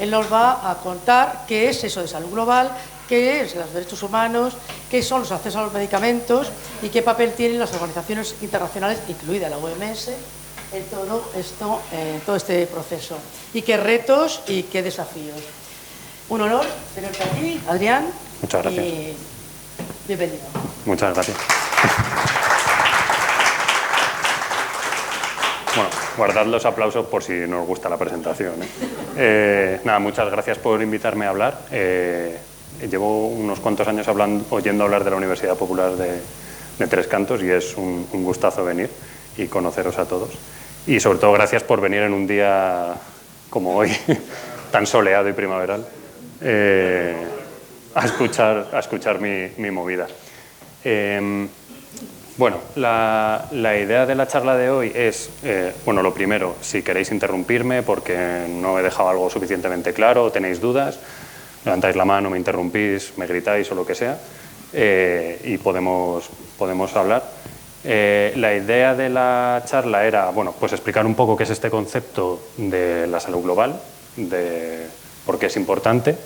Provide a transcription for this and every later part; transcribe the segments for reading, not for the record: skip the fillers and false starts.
Él nos va a contar qué es eso de salud global, qué es los derechos humanos, qué son los accesos a los medicamentos y qué papel tienen las organizaciones internacionales, incluida la OMS, en todo esto, en todo este proceso. Y qué retos y qué desafíos. Un honor tenerte aquí, Adrián. Muchas gracias. Y bienvenido. Muchas gracias. Bueno, guardad los aplausos por si no os gusta la presentación, ¿eh? Nada, muchas gracias por invitarme a hablar. Llevo unos cuantos años oyendo hablar de la Universidad Popular de Tres Cantos y es un gustazo venir y conoceros a todos. Y sobre todo gracias por venir en un día como hoy, tan soleado y primaveral, a escuchar mi movida. Bueno, la idea de la charla de hoy es, bueno, lo primero, si queréis interrumpirme porque no he dejado algo suficientemente claro o tenéis dudas, levantáis la mano, me interrumpís, me gritáis o lo que sea, y podemos hablar. La idea de la charla era, bueno, pues explicar un poco qué es este concepto de la salud global, de por qué es importante.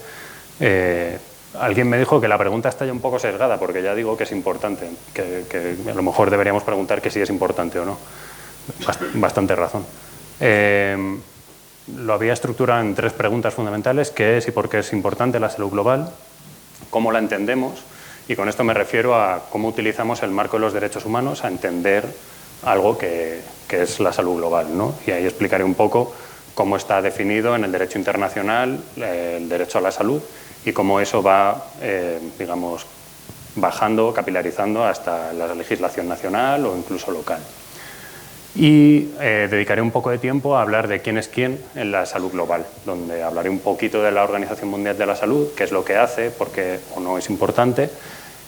Alguien me dijo que la pregunta está ya un poco sesgada, porque ya digo que es importante, que a lo mejor deberíamos preguntar que si es importante o no. Bastante razón. Lo había estructurado en 3 preguntas fundamentales: qué es y por qué es importante la salud global, cómo la entendemos, y con esto me refiero a cómo utilizamos el marco de los derechos humanos a entender algo que es la salud global, ¿no? Y ahí explicaré un poco cómo está definido en el derecho internacional el derecho a la salud y cómo eso va, digamos, bajando, capilarizando hasta la legislación nacional o incluso local. Y dedicaré un poco de tiempo a hablar de quién es quién en la salud global, donde hablaré un poquito de la Organización Mundial de la Salud, qué es lo que hace, por qué o no es importante,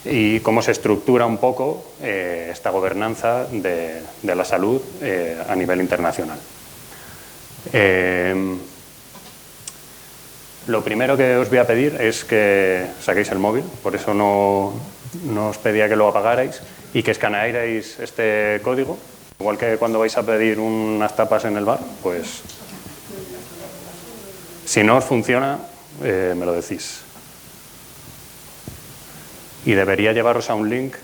y cómo se estructura un poco esta gobernanza de la salud a nivel internacional. Lo primero que os voy a pedir es que saquéis el móvil, por eso no os pedía que lo apagarais, y que escanearais este código. Igual que cuando vais a pedir unas tapas en el bar, pues si no os funciona, me lo decís. Y debería llevaros a un link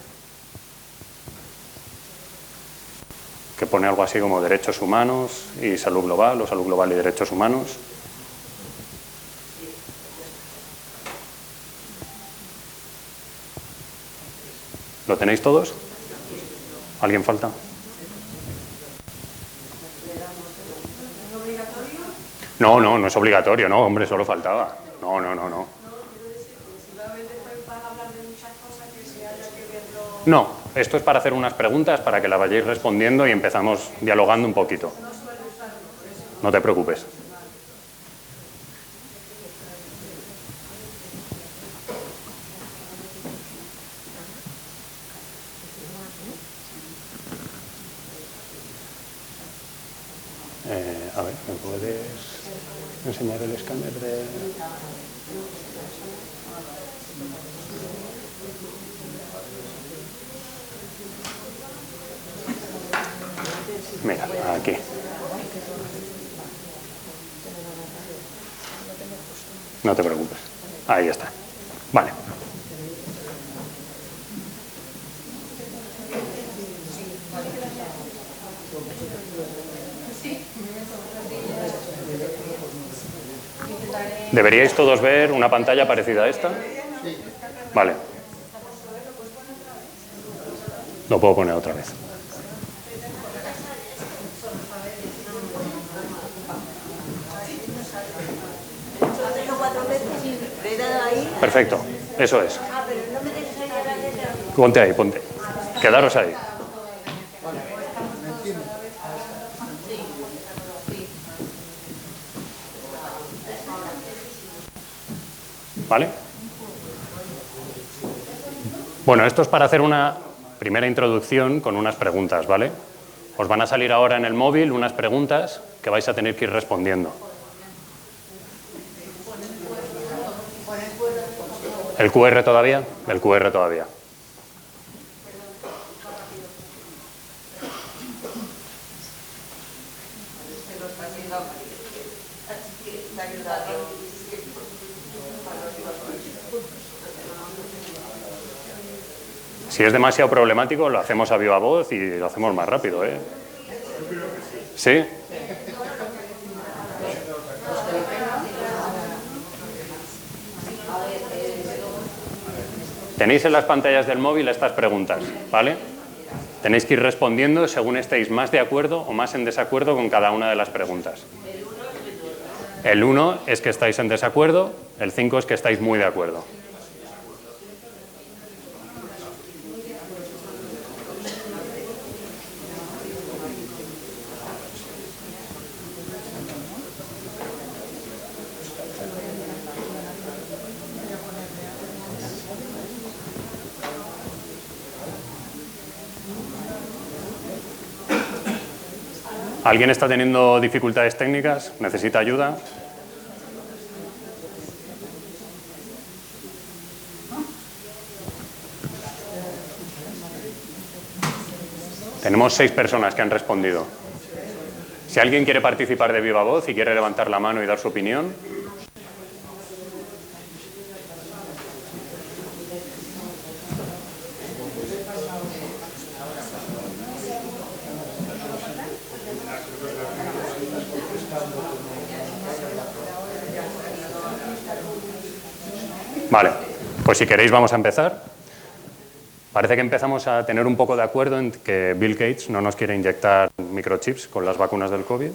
que pone algo así como derechos humanos y salud global, o salud global y derechos humanos. ¿Lo tenéis todos? ¿Alguien falta? No es obligatorio, no, hombre, solo faltaba. No. No, esto es para hacer unas preguntas para que las vayáis respondiendo y empezamos dialogando un poquito. No te preocupes. A ver, ¿me puedes enseñar el escáner de...? Mira, aquí. No te preocupes. Ahí está. Vale. ¿Deberíais todos ver una pantalla parecida a esta? Vale. Lo puedo poner otra vez. Perfecto, eso es. Ponte ahí, ponte. Quedaros ahí. ¿Vale? Bueno, esto es para hacer una primera introducción con unas preguntas, ¿vale? Os van a salir ahora en el móvil unas preguntas que vais a tener que ir respondiendo. ¿El QR todavía? El QR todavía. Si es demasiado problemático, lo hacemos a viva voz y lo hacemos más rápido, ¿eh? ¿Sí? Tenéis en las pantallas del móvil estas preguntas, ¿vale? Tenéis que ir respondiendo según estéis más de acuerdo o más en desacuerdo con cada una de las preguntas. El 1 es que estáis en desacuerdo, el 5 es que estáis muy de acuerdo. ¿Alguien está teniendo dificultades técnicas? ¿Necesita ayuda? Tenemos 6 personas que han respondido. Si alguien quiere participar de viva voz y quiere levantar la mano y dar su opinión. Vale, pues si queréis vamos a empezar. Parece que empezamos a tener un poco de acuerdo en que Bill Gates no nos quiere inyectar microchips con las vacunas del COVID.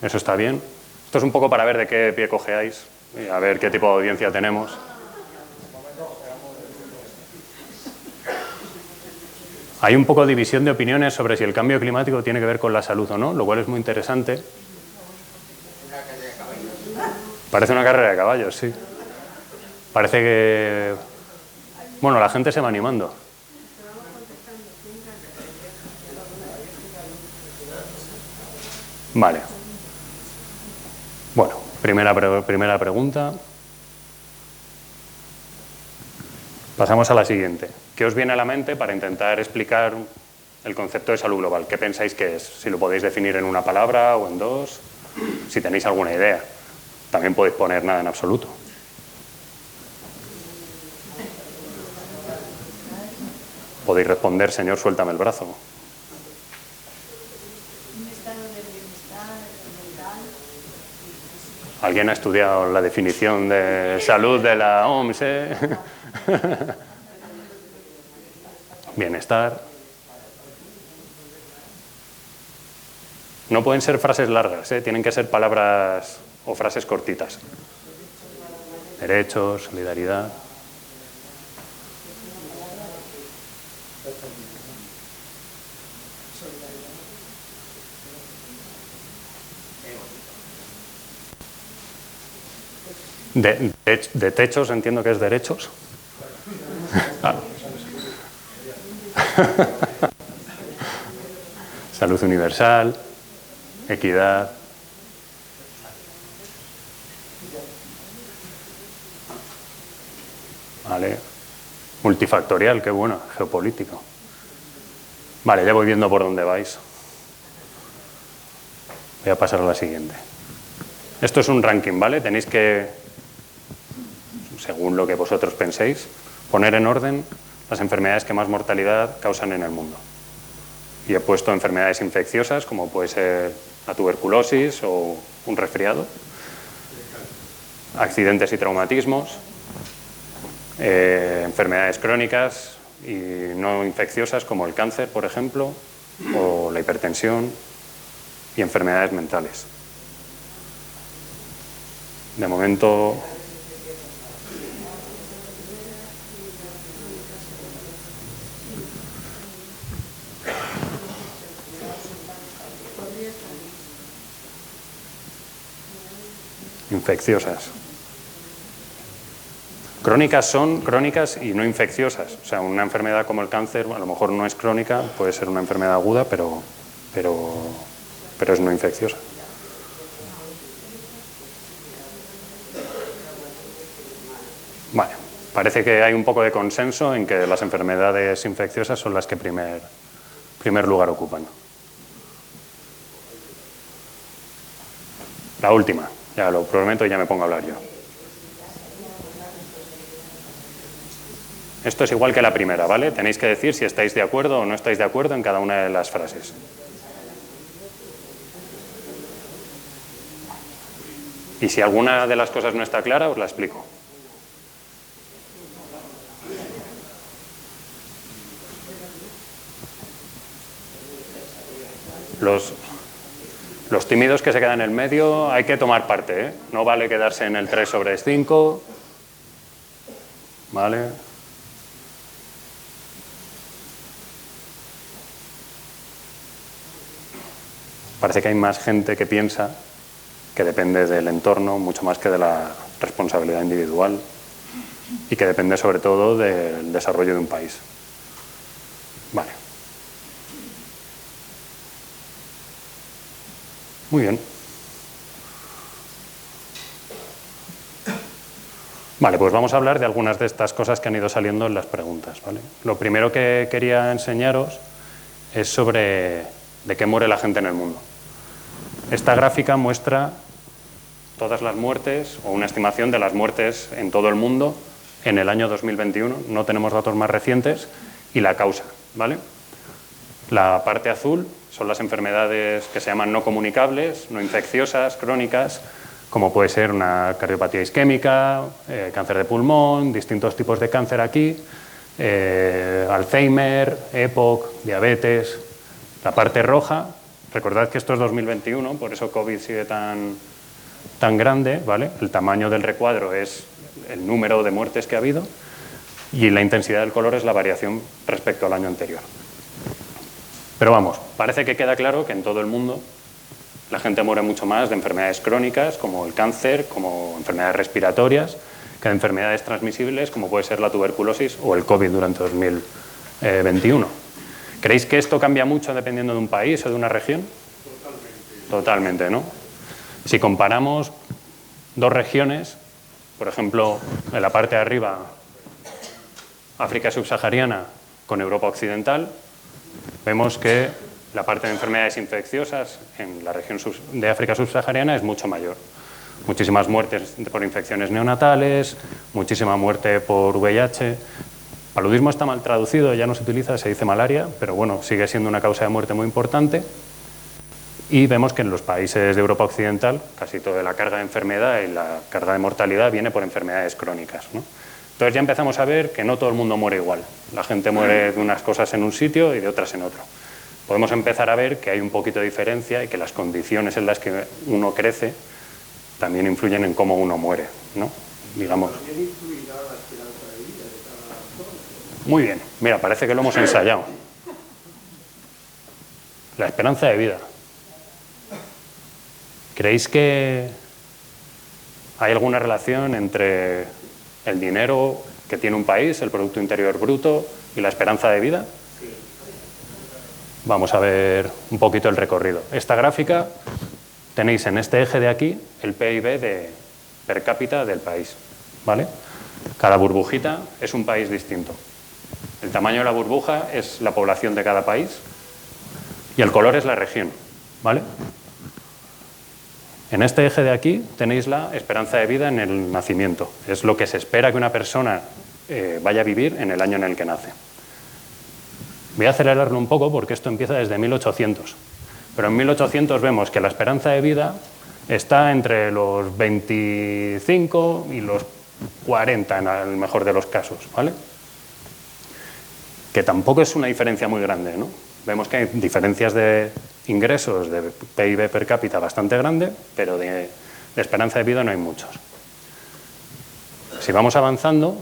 Eso está bien. Esto es un poco para ver de qué pie cojeáis y a ver qué tipo de audiencia tenemos. Hay un poco de división de opiniones sobre si el cambio climático tiene que ver con la salud o no, lo cual es muy interesante. Parece una carrera de caballos, sí. Parece que... Bueno, la gente se va animando. Vale. Bueno, primera pregunta. Pasamos a la siguiente. ¿Qué os viene a la mente para intentar explicar el concepto de salud global? ¿Qué pensáis que es? Si lo podéis definir en una palabra o en dos, si tenéis alguna idea. También podéis poner nada en absoluto. Podéis responder, señor, suéltame el brazo. Un estado de bienestar mental. ¿Alguien ha estudiado la definición de salud de la OMS? Bienestar. No pueden ser frases largas, ¿eh? Tienen que ser palabras o frases cortitas. Derechos, solidaridad. De techos entiendo que es derechos. Ah. Salud universal, equidad. Vale. Multifactorial, qué bueno, geopolítico. Vale, ya voy viendo por dónde vais. Voy a pasar a la siguiente. Esto es un ranking, ¿vale? Tenéis que, según lo que vosotros penséis, poner en orden las enfermedades que más mortalidad causan en el mundo. Y he puesto enfermedades infecciosas, como puede ser la tuberculosis o un resfriado, accidentes y traumatismos, enfermedades crónicas y no infecciosas como el cáncer, por ejemplo, o la hipertensión y enfermedades mentales. De momento... infecciosas. Crónicas son crónicas y no infecciosas. O sea, una enfermedad como el cáncer a lo mejor no es crónica, puede ser una enfermedad aguda, pero es no infecciosa. Vale, parece que hay un poco de consenso en que las enfermedades infecciosas son las que primer lugar ocupan. La última. Ya lo prometo y ya me pongo a hablar yo. Esto es igual que la primera, ¿vale? Tenéis que decir si estáis de acuerdo o no estáis de acuerdo en cada una de las frases. Y si alguna de las cosas no está clara, os la explico. Los tímidos que se quedan en el medio, hay que tomar parte, ¿eh? No vale quedarse en el 3/5. ¿Vale? Parece que hay más gente que piensa que depende del entorno mucho más que de la responsabilidad individual y que depende sobre todo del desarrollo de un país. Vale. Muy bien. Vale, pues vamos a hablar de algunas de estas cosas que han ido saliendo en las preguntas, ¿vale? Lo primero que quería enseñaros es sobre de qué muere la gente en el mundo. Esta gráfica muestra todas las muertes o una estimación de las muertes en todo el mundo en el año 2021. No tenemos datos más recientes y la causa, ¿vale? La parte azul son las enfermedades que se llaman no comunicables, no infecciosas, crónicas, como puede ser una cardiopatía isquémica, cáncer de pulmón, distintos tipos de cáncer aquí, Alzheimer, EPOC, diabetes. La parte roja, recordad que esto es 2021, por eso COVID sigue tan grande, ¿vale? El tamaño del recuadro es el número de muertes que ha habido y la intensidad del color es la variación respecto al año anterior. Pero vamos, parece que queda claro que en todo el mundo la gente muere mucho más de enfermedades crónicas, como el cáncer, como enfermedades respiratorias, que de enfermedades transmisibles, como puede ser la tuberculosis o el COVID durante 2021. ¿Creéis que esto cambia mucho dependiendo de un país o de una región? Totalmente, ¿no? Si comparamos dos regiones, por ejemplo, en la parte de arriba, África subsahariana con Europa occidental, vemos que la parte de enfermedades infecciosas en la región de África subsahariana es mucho mayor. Muchísimas muertes por infecciones neonatales, muchísima muerte por VIH. Paludismo está mal traducido, ya no se utiliza, se dice malaria, pero bueno, sigue siendo una causa de muerte muy importante. Y vemos que en los países de Europa occidental casi toda la carga de enfermedad y la carga de mortalidad viene por enfermedades crónicas, ¿no? Entonces ya empezamos a ver que no todo el mundo muere igual. La gente muere de unas cosas en un sitio y de otras en otro. Podemos empezar a ver que hay un poquito de diferencia y que las condiciones en las que uno crece también influyen en cómo uno muere, ¿no? Digamos. Muy bien, mira, parece que lo hemos ensayado. La esperanza de vida. ¿Creéis que hay alguna relación entre el dinero que tiene un país, el Producto Interior Bruto y la esperanza de vida? Vamos a ver un poquito el recorrido. Esta gráfica tenéis en este eje de aquí el PIB per cápita del país, ¿vale? Cada burbujita es un país distinto. El tamaño de la burbuja es la población de cada país y el color es la región, ¿vale? En este eje de aquí tenéis la esperanza de vida en el nacimiento. Es lo que se espera que una persona vaya a vivir en el año en el que nace. Voy a acelerarlo un poco porque esto empieza desde 1800. Pero en 1800 vemos que la esperanza de vida está entre los 25 y los 40 en el mejor de los casos, ¿vale? Que tampoco es una diferencia muy grande, ¿no? Vemos que hay diferencias de ingresos de PIB per cápita bastante grande, pero de esperanza de vida no hay muchos. Si vamos avanzando,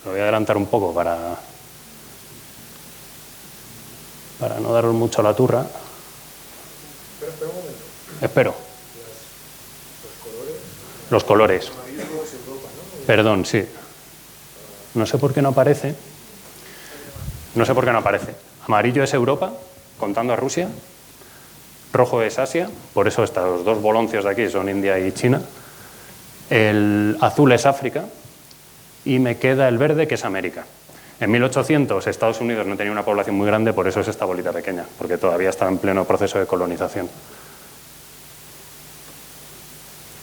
lo voy a adelantar un poco para no daros mucho la turra. Espera un momento. Espero. Los colores. Los colores. Amarillo es Europa, ¿no? Perdón, sí. No sé por qué no aparece. No sé por qué no aparece. Amarillo es Europa, contando a Rusia. Rojo es Asia, por eso estos dos boloncios de aquí son India y China. El azul es África y me queda el verde, que es América. En 1800 Estados Unidos no tenía una población muy grande, por eso es esta bolita pequeña, porque todavía estaba en pleno proceso de colonización.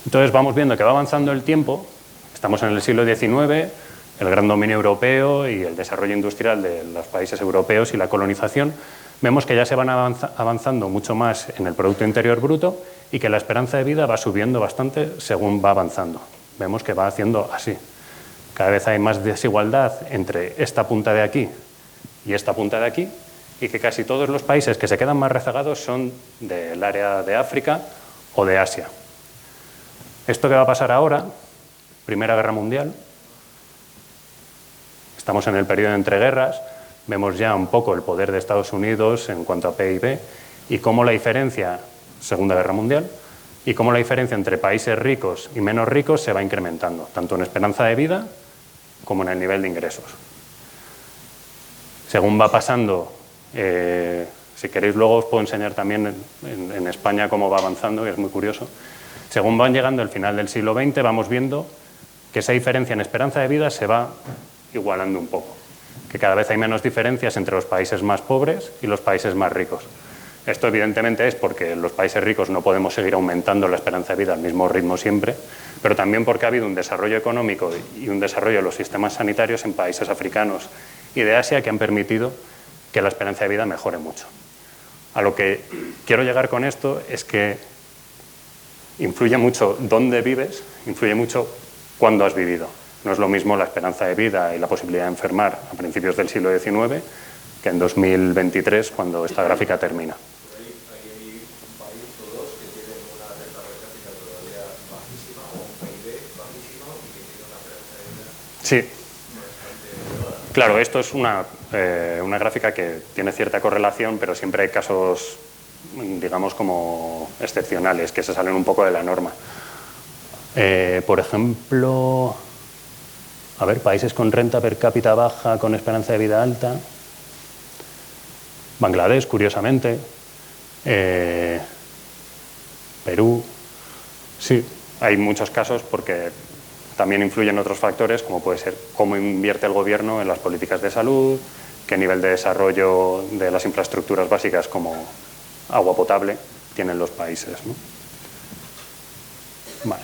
Entonces vamos viendo que va avanzando el tiempo, estamos en el siglo XIX, el gran dominio europeo y el desarrollo industrial de los países europeos y la colonización, vemos que ya se van avanzando mucho más en el Producto Interior Bruto y que la esperanza de vida va subiendo bastante según va avanzando. Vemos que va haciendo así. Cada vez hay más desigualdad entre esta punta de aquí y esta punta de aquí, y que casi todos los países que se quedan más rezagados son del área de África o de Asia. ¿Esto qué va a pasar ahora? Primera Guerra Mundial. Estamos en el periodo de entreguerras, vemos ya un poco el poder de Estados Unidos en cuanto a PIB y cómo la diferencia, Segunda Guerra Mundial, y cómo la diferencia entre países ricos y menos ricos se va incrementando, tanto en esperanza de vida como en el nivel de ingresos. Según va pasando, si queréis luego os puedo enseñar también en España cómo va avanzando, y es muy curioso. Según van llegando al final del siglo XX, vamos viendo que esa diferencia en esperanza de vida se va igualando un poco, que cada vez hay menos diferencias entre los países más pobres y los países más ricos. Esto evidentemente es porque los países ricos no podemos seguir aumentando la esperanza de vida al mismo ritmo siempre, pero también porque ha habido un desarrollo económico y un desarrollo de los sistemas sanitarios en países africanos y de Asia que han permitido que la esperanza de vida mejore mucho. A lo que quiero llegar con esto es que influye mucho dónde vives, influye mucho cuándo has vivido. No es lo mismo la esperanza de vida y la posibilidad de enfermar a principios del siglo XIX que en 2023, cuando esta gráfica termina. Hay un país o dos que tienen una renta per cápita todavía bajísima, o un PIB bajísimo, y que tiene una esperanza de vida Sí. bastante elevada. Claro, esto es una gráfica que tiene cierta correlación, pero siempre hay casos, digamos, como excepcionales, que se salen un poco de la norma. Por ejemplo, a ver, países con renta per cápita baja, con esperanza de vida alta. Bangladesh, curiosamente. Perú. Sí, hay muchos casos porque también influyen otros factores, como puede ser cómo invierte el gobierno en las políticas de salud, qué nivel de desarrollo de las infraestructuras básicas como agua potable tienen los países, ¿no? Vale.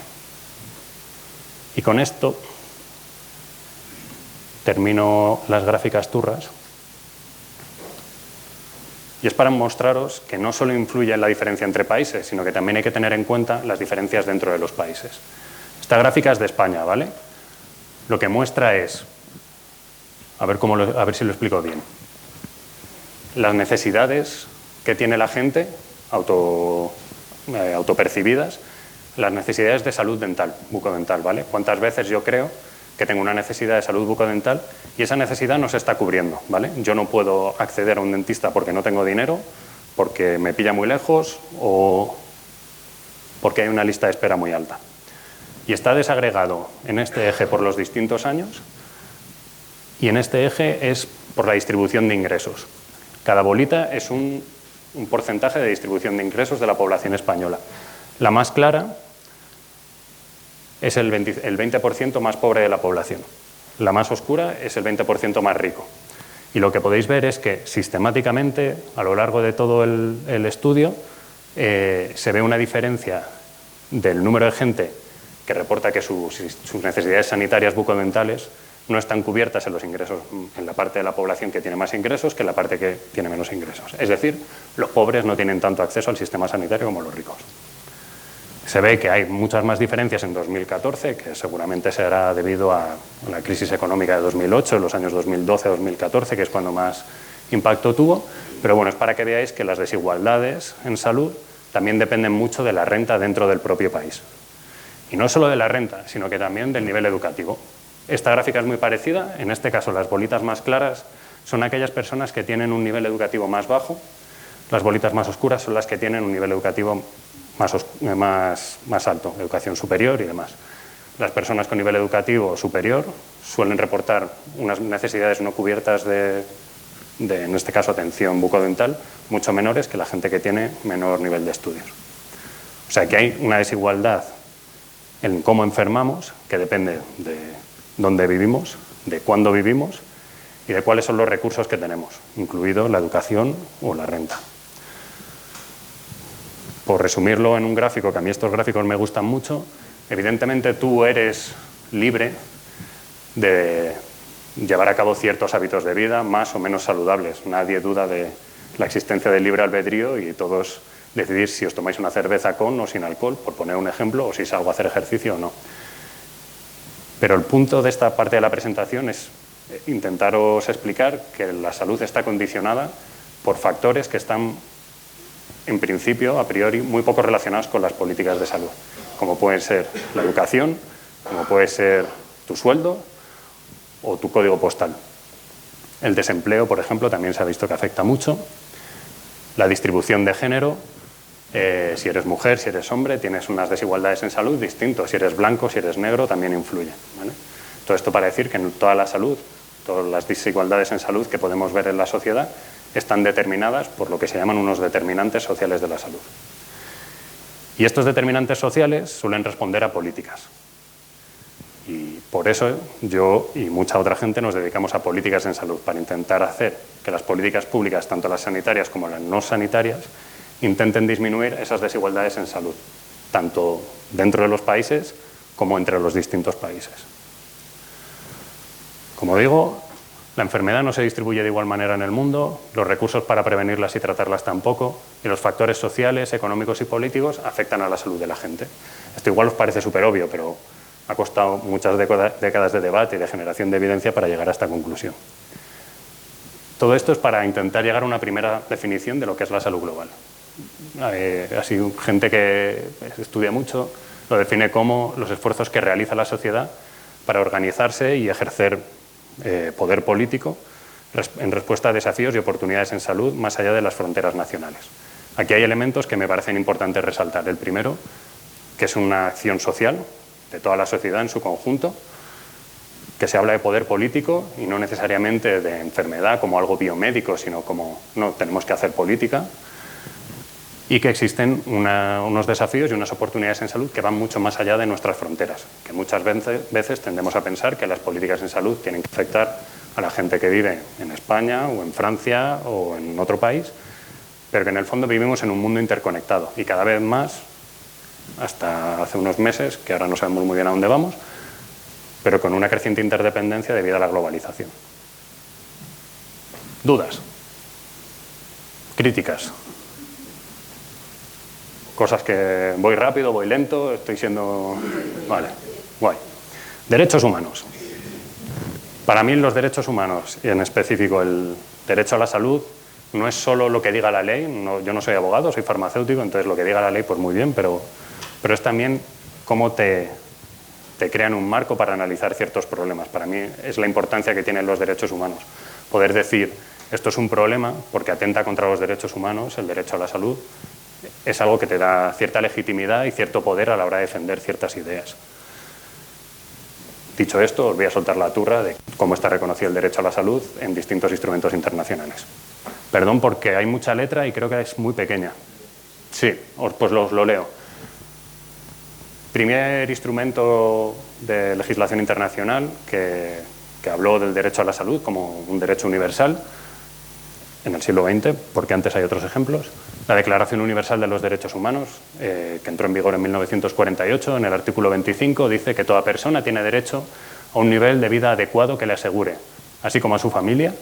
Y con esto termino las gráficas turras. Y es para mostraros que no solo influye en la diferencia entre países, sino que también hay que tener en cuenta las diferencias dentro de los países. Esta gráfica es de España, ¿vale? Lo que muestra es, a ver si lo explico bien, las necesidades que tiene la gente autopercibidas, las necesidades de salud dental, bucodental, ¿vale? ¿Cuántas veces yo creo que tengo una necesidad de salud bucodental y esa necesidad no se está cubriendo, ¿vale? Yo no puedo acceder a un dentista porque no tengo dinero, porque me pilla muy lejos o porque hay una lista de espera muy alta. Y está desagregado en este eje por los distintos años y en este eje es por la distribución de ingresos. Cada bolita es un porcentaje de distribución de ingresos de la población española. La más clara es el 20% más pobre de la población. La más oscura es el 20% más rico. Y lo que podéis ver es que sistemáticamente, a lo largo de todo el estudio, se ve una diferencia del número de gente que reporta que sus necesidades sanitarias bucodentales no están cubiertas en los ingresos, en la parte de la población que tiene más ingresos que en la parte que tiene menos ingresos. Es decir, los pobres no tienen tanto acceso al sistema sanitario como los ricos. Se ve que hay muchas más diferencias en 2014, que seguramente será debido a la crisis económica de 2008, en los años 2012-2014, que es cuando más impacto tuvo. Pero bueno, es para que veáis que las desigualdades en salud también dependen mucho de la renta dentro del propio país. Y no solo de la renta, sino que también del nivel educativo. Esta gráfica es muy parecida. En este caso, las bolitas más claras son aquellas personas que tienen un nivel educativo más bajo. Las bolitas más oscuras son las que tienen un nivel educativo más alto, educación superior y demás. Las personas con nivel educativo superior suelen reportar unas necesidades no cubiertas de en este caso, atención bucodental, mucho menores que la gente que tiene menor nivel de estudios. O sea que hay una desigualdad en cómo enfermamos, que depende de dónde vivimos, de cuándo vivimos y de cuáles son los recursos que tenemos, incluido la educación o la renta. Por resumirlo en un gráfico, que a mí estos gráficos me gustan mucho, Evidentemente tú eres libre de llevar a cabo ciertos hábitos de vida más o menos saludables. Nadie duda de la existencia del libre albedrío y todos decidir si os tomáis una cerveza con o sin alcohol, por poner un ejemplo, o si salgo a hacer ejercicio o no. Pero el punto de esta parte de la presentación es intentaros explicar que la salud está condicionada por factores que están, en principio, a priori, muy poco relacionados con las políticas de salud, como pueden ser la educación, como puede ser tu sueldo o tu código postal. El desempleo, por ejemplo, también se ha visto que afecta mucho. La distribución de género, si eres mujer, si eres hombre, tienes unas desigualdades en salud distintas. Si eres blanco, si eres negro, también influye, ¿vale? Todo esto para decir que en toda la salud, todas las desigualdades en salud que podemos ver en la sociedad están determinadas por lo que se llaman unos determinantes sociales de la salud. Y estos determinantes sociales suelen responder a políticas. Y por eso yo y mucha otra gente nos dedicamos a políticas en salud, para intentar hacer que las políticas públicas, tanto las sanitarias como las no sanitarias, intenten disminuir esas desigualdades en salud, tanto dentro de los países como entre los distintos países. Como digo, la enfermedad no se distribuye de igual manera en el mundo, los recursos para prevenirlas y tratarlas tampoco, y los factores sociales, económicos y políticos afectan a la salud de la gente. Esto igual os parece súper obvio, pero ha costado muchas décadas de debate y de generación de evidencia para llegar a esta conclusión. Todo esto es para intentar llegar a una primera definición de lo que es la salud global. Así, gente que estudia mucho lo define como los esfuerzos que realiza la sociedad para organizarse y ejercer poder político en respuesta a desafíos y oportunidades en salud más allá de las fronteras nacionales. Aquí hay elementos que me parecen importantes resaltar. El primero, que es una acción social de toda la sociedad en su conjunto, que se habla de poder político y no necesariamente de enfermedad como algo biomédico, sino como, no, tenemos que hacer política, y que existen unos desafíos y unas oportunidades en salud que van mucho más allá de nuestras fronteras, que muchas veces tendemos a pensar que las políticas en salud tienen que afectar a la gente que vive en España o en Francia o en otro país, pero que en el fondo vivimos en un mundo interconectado y cada vez más, hasta hace unos meses, que ahora no sabemos muy bien a dónde vamos, pero con una creciente interdependencia debido a la globalización. ¿Dudas? ¿Críticas? Cosas que voy rápido, voy lento, estoy siendo... Vale, guay. Derechos humanos. Para mí los derechos humanos, y en específico el derecho a la salud, no es solo lo que diga la ley. Yo no soy abogado, soy farmacéutico, entonces lo que diga la ley pues muy bien, pero es también cómo te crean un marco para analizar ciertos problemas. Para mí es la importancia que tienen los derechos humanos. Poder decir, esto es un problema porque atenta contra los derechos humanos, el derecho a la salud, es algo que te da cierta legitimidad y cierto poder a la hora de defender ciertas ideas. Dicho esto, os voy a soltar la turra de cómo está reconocido el derecho a la salud en distintos instrumentos internacionales. Perdón porque hay mucha letra y creo que es muy pequeña. Sí, pues lo leo. Primer instrumento de legislación internacional que habló del derecho a la salud como un derecho universal en el siglo XX, porque antes hay otros ejemplos. La Declaración Universal de los Derechos Humanos, que entró en vigor en 1948, en el artículo 25, dice que toda persona tiene derecho a un nivel de vida adecuado que le asegure, así como a su familia,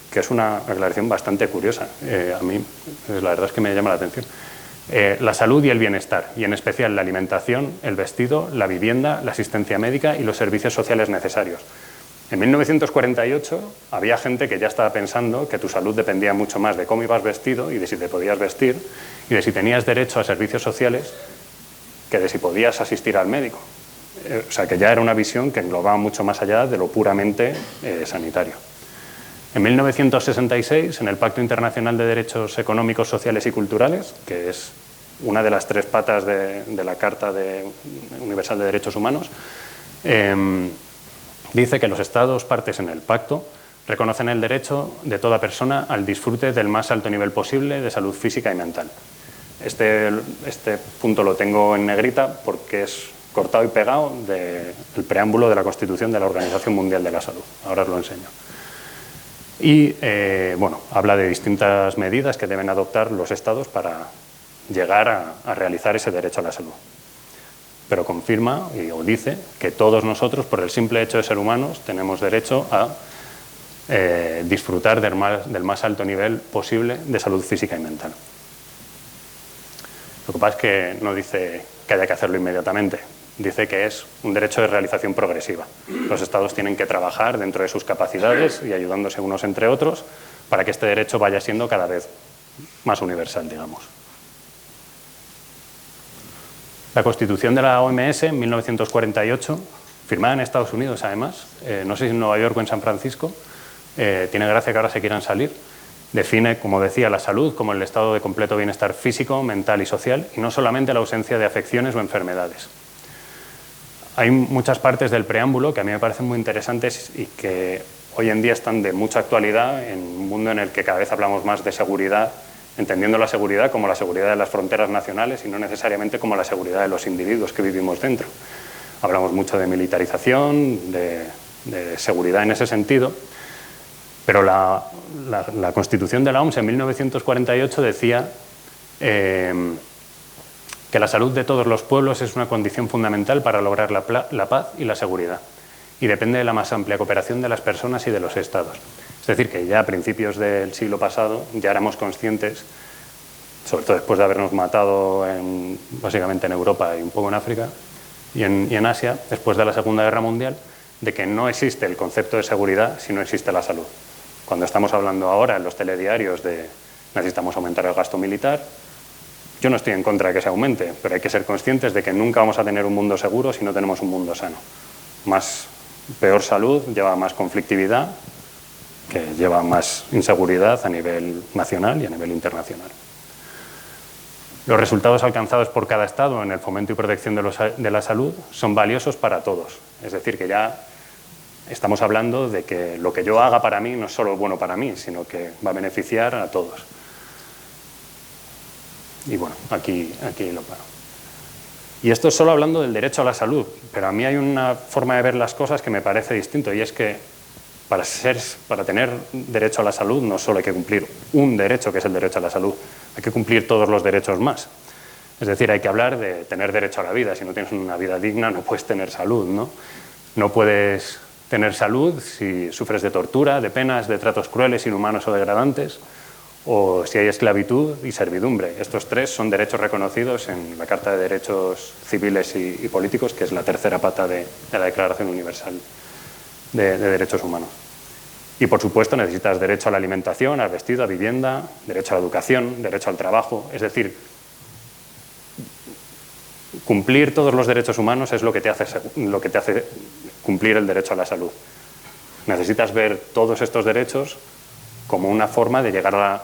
que es una aclaración bastante curiosa. A mí, la verdad es que me llama la atención. La salud y el bienestar, y en especial la alimentación, el vestido, la vivienda, la asistencia médica y los servicios sociales necesarios. En 1948 había gente que ya estaba pensando que tu salud dependía mucho más de cómo ibas vestido y de si te podías vestir y de si tenías derecho a servicios sociales que de si podías asistir al médico. O sea, que ya era una visión que englobaba mucho más allá de lo puramente sanitario. En 1966, en el Pacto Internacional de Derechos Económicos, Sociales y Culturales, que es una de las tres patas de la Carta Universal de Derechos Humanos, dice que los Estados partes en el pacto reconocen el derecho de toda persona al disfrute del más alto nivel posible de salud física y mental. Este punto lo tengo en negrita porque es cortado y pegado del preámbulo de la Constitución de la Organización Mundial de la Salud. Ahora os lo enseño. Y bueno, habla de distintas medidas que deben adoptar los Estados para llegar a realizar ese derecho a la salud. pero confirma o dice que todos nosotros, por el simple hecho de ser humanos, tenemos derecho a disfrutar del más alto nivel posible de salud física y mental. Lo que pasa es que no dice que haya que hacerlo inmediatamente, dice que es un derecho de realización progresiva. Los Estados tienen que trabajar dentro de sus capacidades y ayudándose unos entre otros para que este derecho vaya siendo cada vez más universal, digamos. La Constitución de la OMS en 1948, firmada en Estados Unidos además, no sé si en Nueva York o en San Francisco, tiene gracia que ahora se quieran salir, define, como decía, la salud como el estado de completo bienestar físico, mental y social, y no solamente la ausencia de afecciones o enfermedades. Hay muchas partes del preámbulo que a mí me parecen muy interesantes y que hoy en día están de mucha actualidad en un mundo en el que cada vez hablamos más de seguridad, entendiendo la seguridad como la seguridad de las fronteras nacionales y no necesariamente como la seguridad de los individuos que vivimos dentro. Hablamos mucho de militarización, de seguridad en ese sentido, pero la Constitución de la OMS en 1948 decía que la salud de todos los pueblos es una condición fundamental para lograr la paz y la seguridad, y depende de la más amplia cooperación de las personas y de los estados. Es decir, que ya a principios del siglo pasado ya éramos conscientes, sobre todo después de habernos matado básicamente en Europa y un poco en África y en Asia, después de la Segunda Guerra Mundial, de que no existe el concepto de seguridad si no existe la salud. Cuando estamos hablando ahora en los telediarios de necesitamos aumentar el gasto militar, yo no estoy en contra de que se aumente, pero hay que ser conscientes de que nunca vamos a tener un mundo seguro si no tenemos un mundo sano. Peor salud lleva más conflictividad, que lleva más inseguridad a nivel nacional y a nivel internacional. Los resultados alcanzados por cada Estado en el fomento y protección de la salud son valiosos para todos. Es decir, que ya estamos hablando de que lo que yo haga para mí no es solo bueno para mí, sino que va a beneficiar a todos. Y bueno, aquí lo paro. Y esto es solo hablando del derecho a la salud, pero a mí hay una forma de ver las cosas que me parece distinto, y es que para tener derecho a la salud no solo hay que cumplir un derecho, que es el derecho a la salud, hay que cumplir todos los derechos más. Es decir, hay que hablar de tener derecho a la vida. Si no tienes una vida digna no puedes tener salud, ¿no? No puedes tener salud si sufres de tortura, de penas, de tratos crueles, inhumanos o degradantes, o si hay esclavitud y servidumbre. Estos tres son derechos reconocidos en la Carta de Derechos Civiles y Políticos, que es la tercera pata de la Declaración Universal de Derechos Humanos. Y, por supuesto, necesitas derecho a la alimentación, al vestido, a vivienda, derecho a la educación, derecho al trabajo. Es decir, cumplir todos los derechos humanos es lo que te hace cumplir el derecho a la salud. Necesitas ver todos estos derechos como una forma de llegar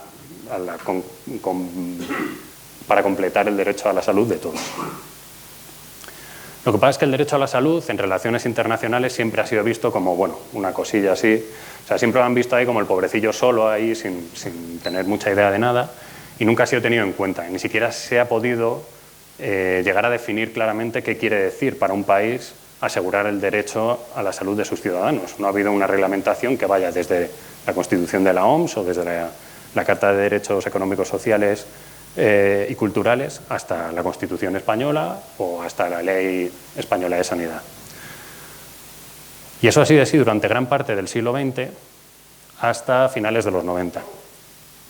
para completar el derecho a la salud de todos. Lo que pasa es que el derecho a la salud en relaciones internacionales siempre ha sido visto como, bueno, una cosilla así. O sea, siempre lo han visto ahí como el pobrecillo solo ahí, sin tener mucha idea de nada, y nunca ha sido tenido en cuenta. Ni siquiera se ha podido llegar a definir claramente qué quiere decir para un país asegurar el derecho a la salud de sus ciudadanos. No ha habido una reglamentación que vaya desde la Constitución de la OMS o desde la Carta de Derechos Económicos, Sociales y Culturales hasta la Constitución española o hasta la Ley Española de Sanidad. Y eso ha sido así durante gran parte del siglo XX hasta finales de los 90.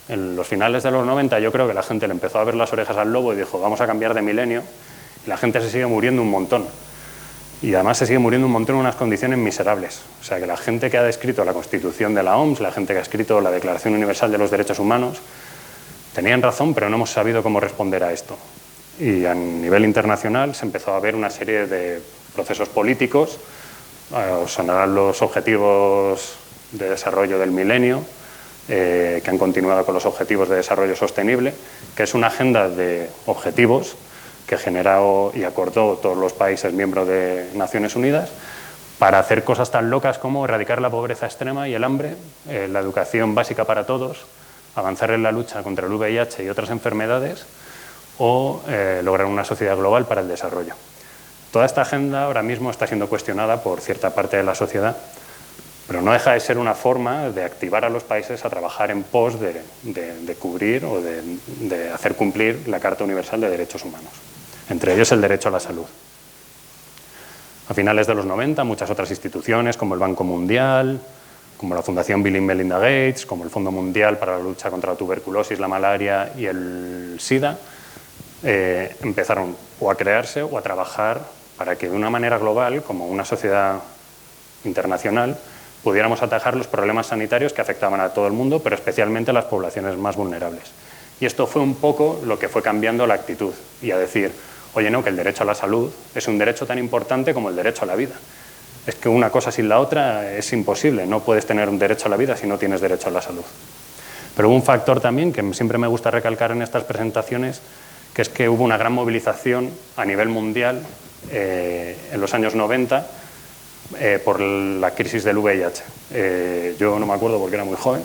En los finales de los 90 yo creo que la gente le empezó a ver las orejas al lobo y dijo, vamos a cambiar de milenio, y la gente se sigue muriendo un montón. Y además se sigue muriendo un montón en unas condiciones miserables. O sea que la gente que ha descrito la Constitución de la OMS, la gente que ha escrito la Declaración Universal de los Derechos Humanos, tenían razón, pero no hemos sabido cómo responder a esto. Y a nivel internacional se empezó a ver una serie de procesos políticos, sonarán los objetivos de desarrollo del milenio, que han continuado con los objetivos de desarrollo sostenible, que es una agenda de objetivos que generó y acordó todos los países miembros de Naciones Unidas para hacer cosas tan locas como erradicar la pobreza extrema y el hambre, la educación básica para todos, avanzar en la lucha contra el VIH y otras enfermedades o lograr una sociedad global para el desarrollo. Toda esta agenda ahora mismo está siendo cuestionada por cierta parte de la sociedad, pero no deja de ser una forma de activar a los países a trabajar en pos de cubrir o de hacer cumplir la Carta Universal de Derechos Humanos, entre ellos el derecho a la salud. A finales de los 90, muchas otras instituciones, como el Banco Mundial, como la Fundación Bill y Melinda Gates, como el Fondo Mundial para la lucha contra la tuberculosis, la malaria y el SIDA, empezaron o a crearse o a trabajar para que de una manera global, como una sociedad internacional, pudiéramos atajar los problemas sanitarios que afectaban a todo el mundo, pero especialmente a las poblaciones más vulnerables. Y esto fue un poco lo que fue cambiando la actitud y a decir, oye, no, que el derecho a la salud es un derecho tan importante como el derecho a la vida. Es que una cosa sin la otra es imposible, no puedes tener un derecho a la vida si no tienes derecho a la salud. Pero hubo un factor también que siempre me gusta recalcar en estas presentaciones, que es que hubo una gran movilización a nivel mundial en los años 90 por la crisis del VIH. Yo no me acuerdo porque era muy joven,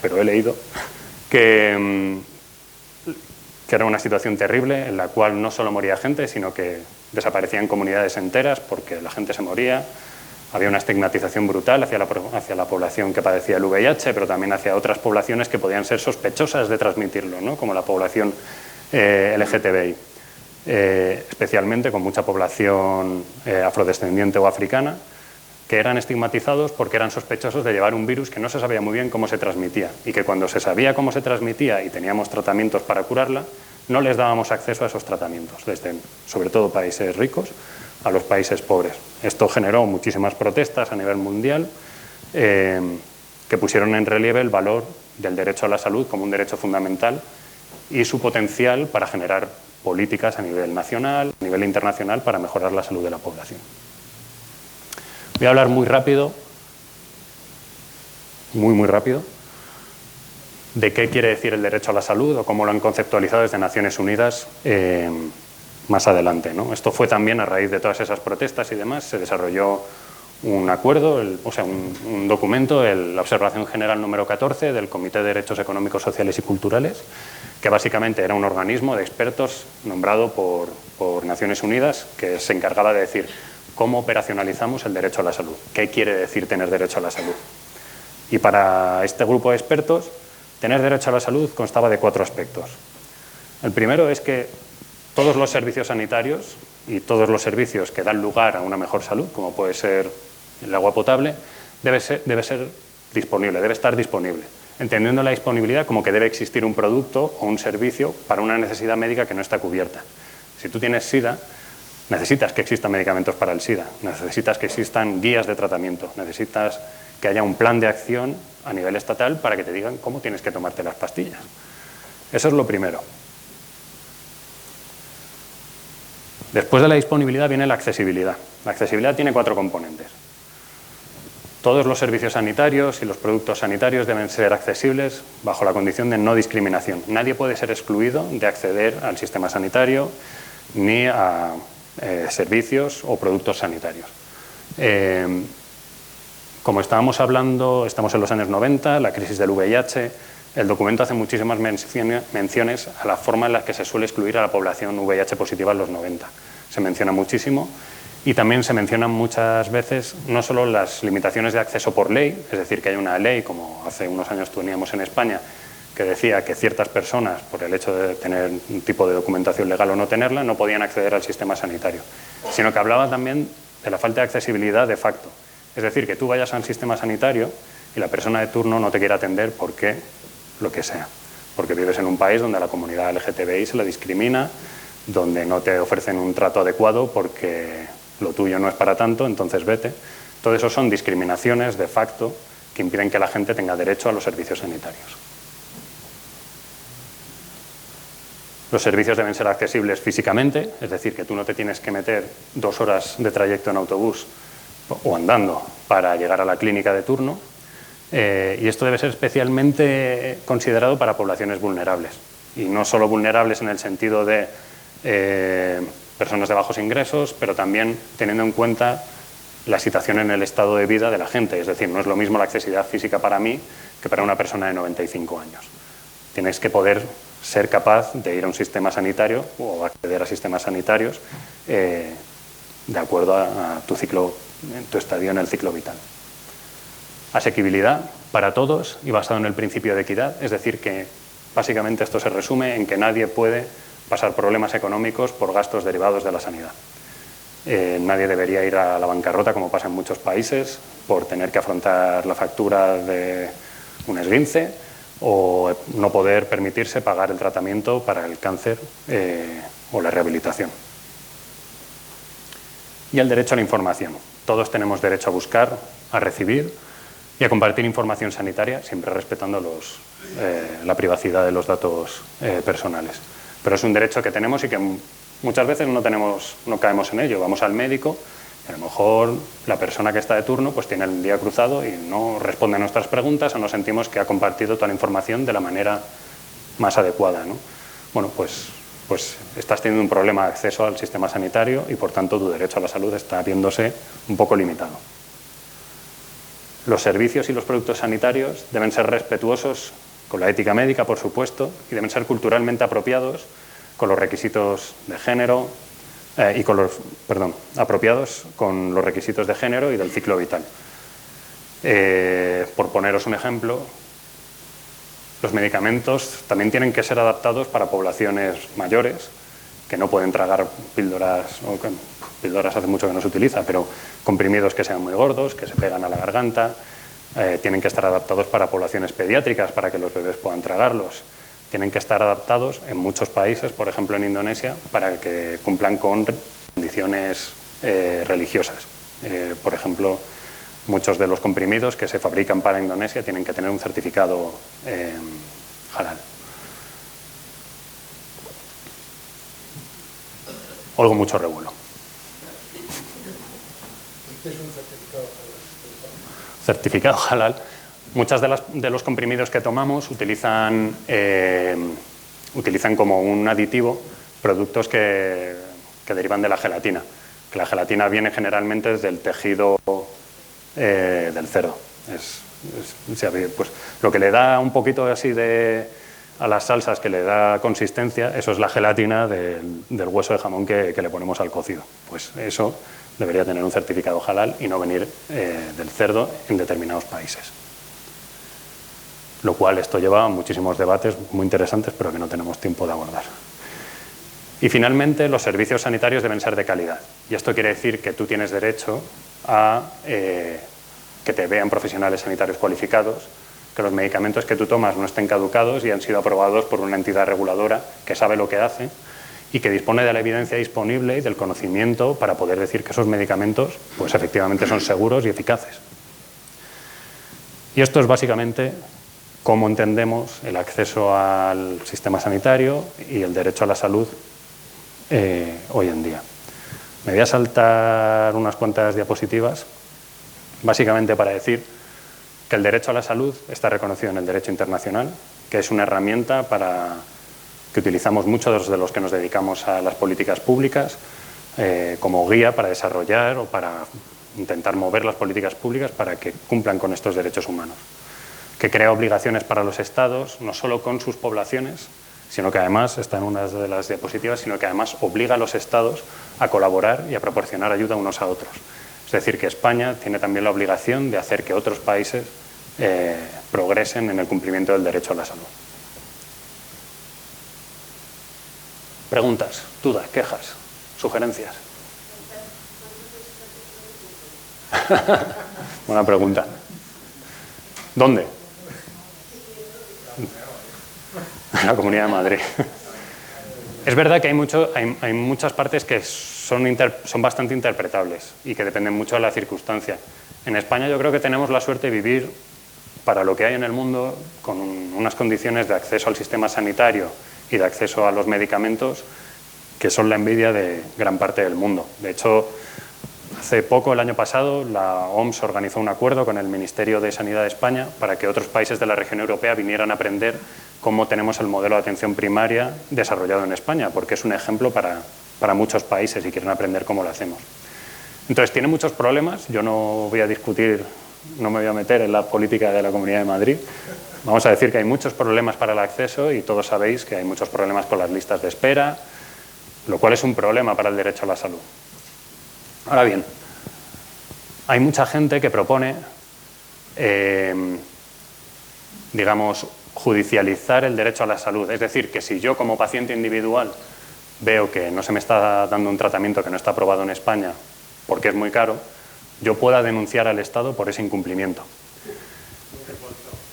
pero he leído que era una situación terrible en la cual no solo moría gente, sino que desaparecían comunidades enteras porque la gente se moría. Había una estigmatización brutal hacia la población que padecía el VIH, pero también hacia otras poblaciones que podían ser sospechosas de transmitirlo, ¿no? Como la población LGTBI, especialmente con mucha población afrodescendiente o africana, que eran estigmatizados porque eran sospechosos de llevar un virus que no se sabía muy bien cómo se transmitía y que cuando se sabía cómo se transmitía y teníamos tratamientos para curarla, no les dábamos acceso a esos tratamientos, desde sobre todo países ricos a los países pobres. Esto generó muchísimas protestas a nivel mundial que pusieron en relieve el valor del derecho a la salud como un derecho fundamental y su potencial para generar políticas a nivel nacional, a nivel internacional, para mejorar la salud de la población. Voy a hablar muy rápido, muy rápido, de qué quiere decir el derecho a la salud o cómo lo han conceptualizado desde Naciones Unidas más adelante, ¿no? Esto fue también a raíz de todas esas protestas y demás, se desarrolló un acuerdo, un documento, la Observación General número 14 del Comité de Derechos Económicos, Sociales y Culturales, que básicamente era un organismo de expertos nombrado por Naciones Unidas que se encargaba de decir cómo operacionalizamos el derecho a la salud, qué quiere decir tener derecho a la salud. Y para este grupo de expertos, tener derecho a la salud constaba de 4 aspectos. El primero es que todos los servicios sanitarios y todos los servicios que dan lugar a una mejor salud, como puede ser el agua potable, debe ser disponible, debe estar disponible, entendiendo la disponibilidad como que debe existir un producto o un servicio para una necesidad médica que no está cubierta. Si tú tienes SIDA, necesitas que existan medicamentos para el SIDA, necesitas que existan guías de tratamiento, necesitas que haya un plan de acción a nivel estatal para que te digan cómo tienes que tomarte las pastillas. Eso es lo primero. Después de la disponibilidad viene la accesibilidad. La accesibilidad tiene 4 componentes. Todos los servicios sanitarios y los productos sanitarios deben ser accesibles bajo la condición de no discriminación. Nadie puede ser excluido de acceder al sistema sanitario ni a servicios o productos sanitarios. Como estábamos hablando, estamos en los años 90, la crisis del VIH, el documento hace muchísimas menciones a la forma en la que se suele excluir a la población VIH positiva en los 90. Se menciona muchísimo y también se mencionan muchas veces no solo las limitaciones de acceso por ley, es decir, que hay una ley, como hace unos años teníamos en España, que decía que ciertas personas, por el hecho de tener un tipo de documentación legal o no tenerla, no podían acceder al sistema sanitario, sino que hablaba también de la falta de accesibilidad de facto. Es decir, que tú vayas a un sistema sanitario y la persona de turno no te quiera atender porque lo que sea, porque vives en un país donde a la comunidad LGTBI se la discrimina, donde no te ofrecen un trato adecuado porque lo tuyo no es para tanto, entonces vete. Todo eso son discriminaciones de facto que impiden que la gente tenga derecho a los servicios sanitarios. Los servicios deben ser accesibles físicamente, es decir, que tú no te tienes que meter 2 horas de trayecto en autobús o andando para llegar a la clínica de turno, y esto debe ser especialmente considerado para poblaciones vulnerables, y no solo vulnerables en el sentido de personas de bajos ingresos, pero también teniendo en cuenta la situación en el estado de vida de la gente, es decir, no es lo mismo la accesibilidad física para mí que para una persona de 95 años. Tienes que poder ser capaz de ir a un sistema sanitario o acceder a sistemas sanitarios de acuerdo a tu ciclo, tu estadio en el ciclo vital. Asequibilidad para todos y basado en el principio de equidad, es decir, que básicamente esto se resume en que nadie puede pasar problemas económicos por gastos derivados de la sanidad. Nadie debería ir a la bancarrota, como pasa en muchos países, por tener que afrontar la factura de un esguince o no poder permitirse pagar el tratamiento para el cáncer o la rehabilitación. Y el derecho a la información. Todos tenemos derecho a buscar, a recibir y a compartir información sanitaria, siempre respetando la privacidad de los datos personales. Pero es un derecho que tenemos y que muchas veces no caemos en ello. Vamos al médico y a lo mejor la persona que está de turno pues tiene el día cruzado y no responde a nuestras preguntas o no sentimos que ha compartido toda la información de la manera más adecuada, ¿no? Bueno, pues estás teniendo un problema de acceso al sistema sanitario y por tanto tu derecho a la salud está viéndose un poco limitado. Los servicios y los productos sanitarios deben ser respetuosos con la ética médica, por supuesto, y deben ser culturalmente apropiados con los requisitos de género apropiados con los requisitos de género y del ciclo vital. Por poneros un ejemplo, los medicamentos también tienen que ser adaptados para poblaciones mayores que no pueden tragar píldoras, píldoras hace mucho que no se utiliza, pero comprimidos que sean muy gordos, que se pegan a la garganta, tienen que estar adaptados para poblaciones pediátricas para que los bebés puedan tragarlos. Tienen que estar adaptados en muchos países, por ejemplo en Indonesia, para que cumplan con condiciones religiosas. Por ejemplo, muchos de los comprimidos que se fabrican para Indonesia tienen que tener un certificado halal. Oigo mucho revuelo. ¿Qué es un certificado halal? Certificado halal. Muchos de los comprimidos que tomamos utilizan como un aditivo productos que derivan de la gelatina. Que la gelatina viene generalmente del tejido del cerdo. Pues, lo que le da un poquito así a las salsas, que le da consistencia, eso es la gelatina del hueso de jamón que le ponemos al cocido. Pues eso debería tener un certificado halal y no venir del cerdo en determinados países. Lo cual esto lleva a muchísimos debates muy interesantes, pero que no tenemos tiempo de abordar. Y finalmente, los servicios sanitarios deben ser de calidad. Y esto quiere decir que tú tienes derecho a que te vean profesionales sanitarios cualificados, que los medicamentos que tú tomas no estén caducados y han sido aprobados por una entidad reguladora que sabe lo que hace y que dispone de la evidencia disponible y del conocimiento para poder decir que esos medicamentos pues efectivamente son seguros y eficaces. Y esto es básicamente cómo entendemos el acceso al sistema sanitario y el derecho a la salud hoy en día. Me voy a saltar unas cuantas diapositivas, básicamente para decir que el derecho a la salud está reconocido en el derecho internacional, que es una herramienta que utilizamos muchos de los que nos dedicamos a las políticas públicas como guía para desarrollar o para intentar mover las políticas públicas para que cumplan con estos derechos humanos, que crea obligaciones para los estados, no solo con sus poblaciones, sino que además, está en una de las diapositivas, sino que además obliga a los estados a colaborar y a proporcionar ayuda unos a otros. Es decir, que España tiene también la obligación de hacer que otros países progresen en el cumplimiento del derecho a la salud. Preguntas, dudas, quejas, sugerencias. Buena pregunta. ¿Dónde? En la Comunidad de Madrid. Es verdad que hay muchas partes que son bastante interpretables y que dependen mucho de la circunstancia. En España yo creo que tenemos la suerte de vivir para lo que hay en el mundo con unas condiciones de acceso al sistema sanitario y de acceso a los medicamentos que son la envidia de gran parte del mundo. De hecho, hace poco, el año pasado, la OMS organizó un acuerdo con el Ministerio de Sanidad de España para que otros países de la región europea vinieran a aprender cómo tenemos el modelo de atención primaria desarrollado en España, porque es un ejemplo para muchos países y quieren aprender cómo lo hacemos. Entonces, tiene muchos problemas. Yo no voy a discutir, no me voy a meter en la política de la Comunidad de Madrid. Vamos a decir que hay muchos problemas para el acceso y todos sabéis que hay muchos problemas con las listas de espera, lo cual es un problema para el derecho a la salud. Ahora bien, hay mucha gente que propone, digamos, judicializar el derecho a la salud. Es decir, que si yo como paciente individual veo que no se me está dando un tratamiento que no está aprobado en España porque es muy caro, yo pueda denunciar al Estado por ese incumplimiento.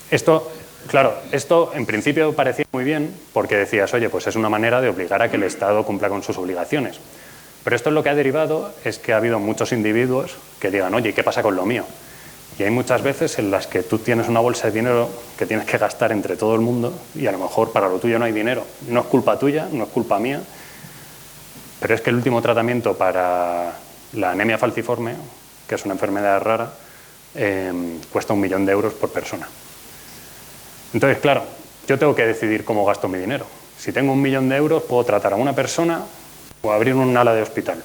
Esto, claro, esto en principio parecía muy bien porque decías, oye, pues es una manera de obligar a que el Estado cumpla con sus obligaciones. Pero esto lo que ha derivado es que ha habido muchos individuos que digan, oye, ¿qué pasa con lo mío? Y hay muchas veces en las que tú tienes una bolsa de dinero que tienes que gastar entre todo el mundo y a lo mejor para lo tuyo no hay dinero. No es culpa tuya, no es culpa mía, pero es que el último tratamiento para la anemia falciforme, que es una enfermedad rara, cuesta 1 millón de euros por persona. Entonces, claro, yo tengo que decidir cómo gasto mi dinero. Si tengo 1 millón de euros, puedo tratar a una persona o abrir un ala de hospital.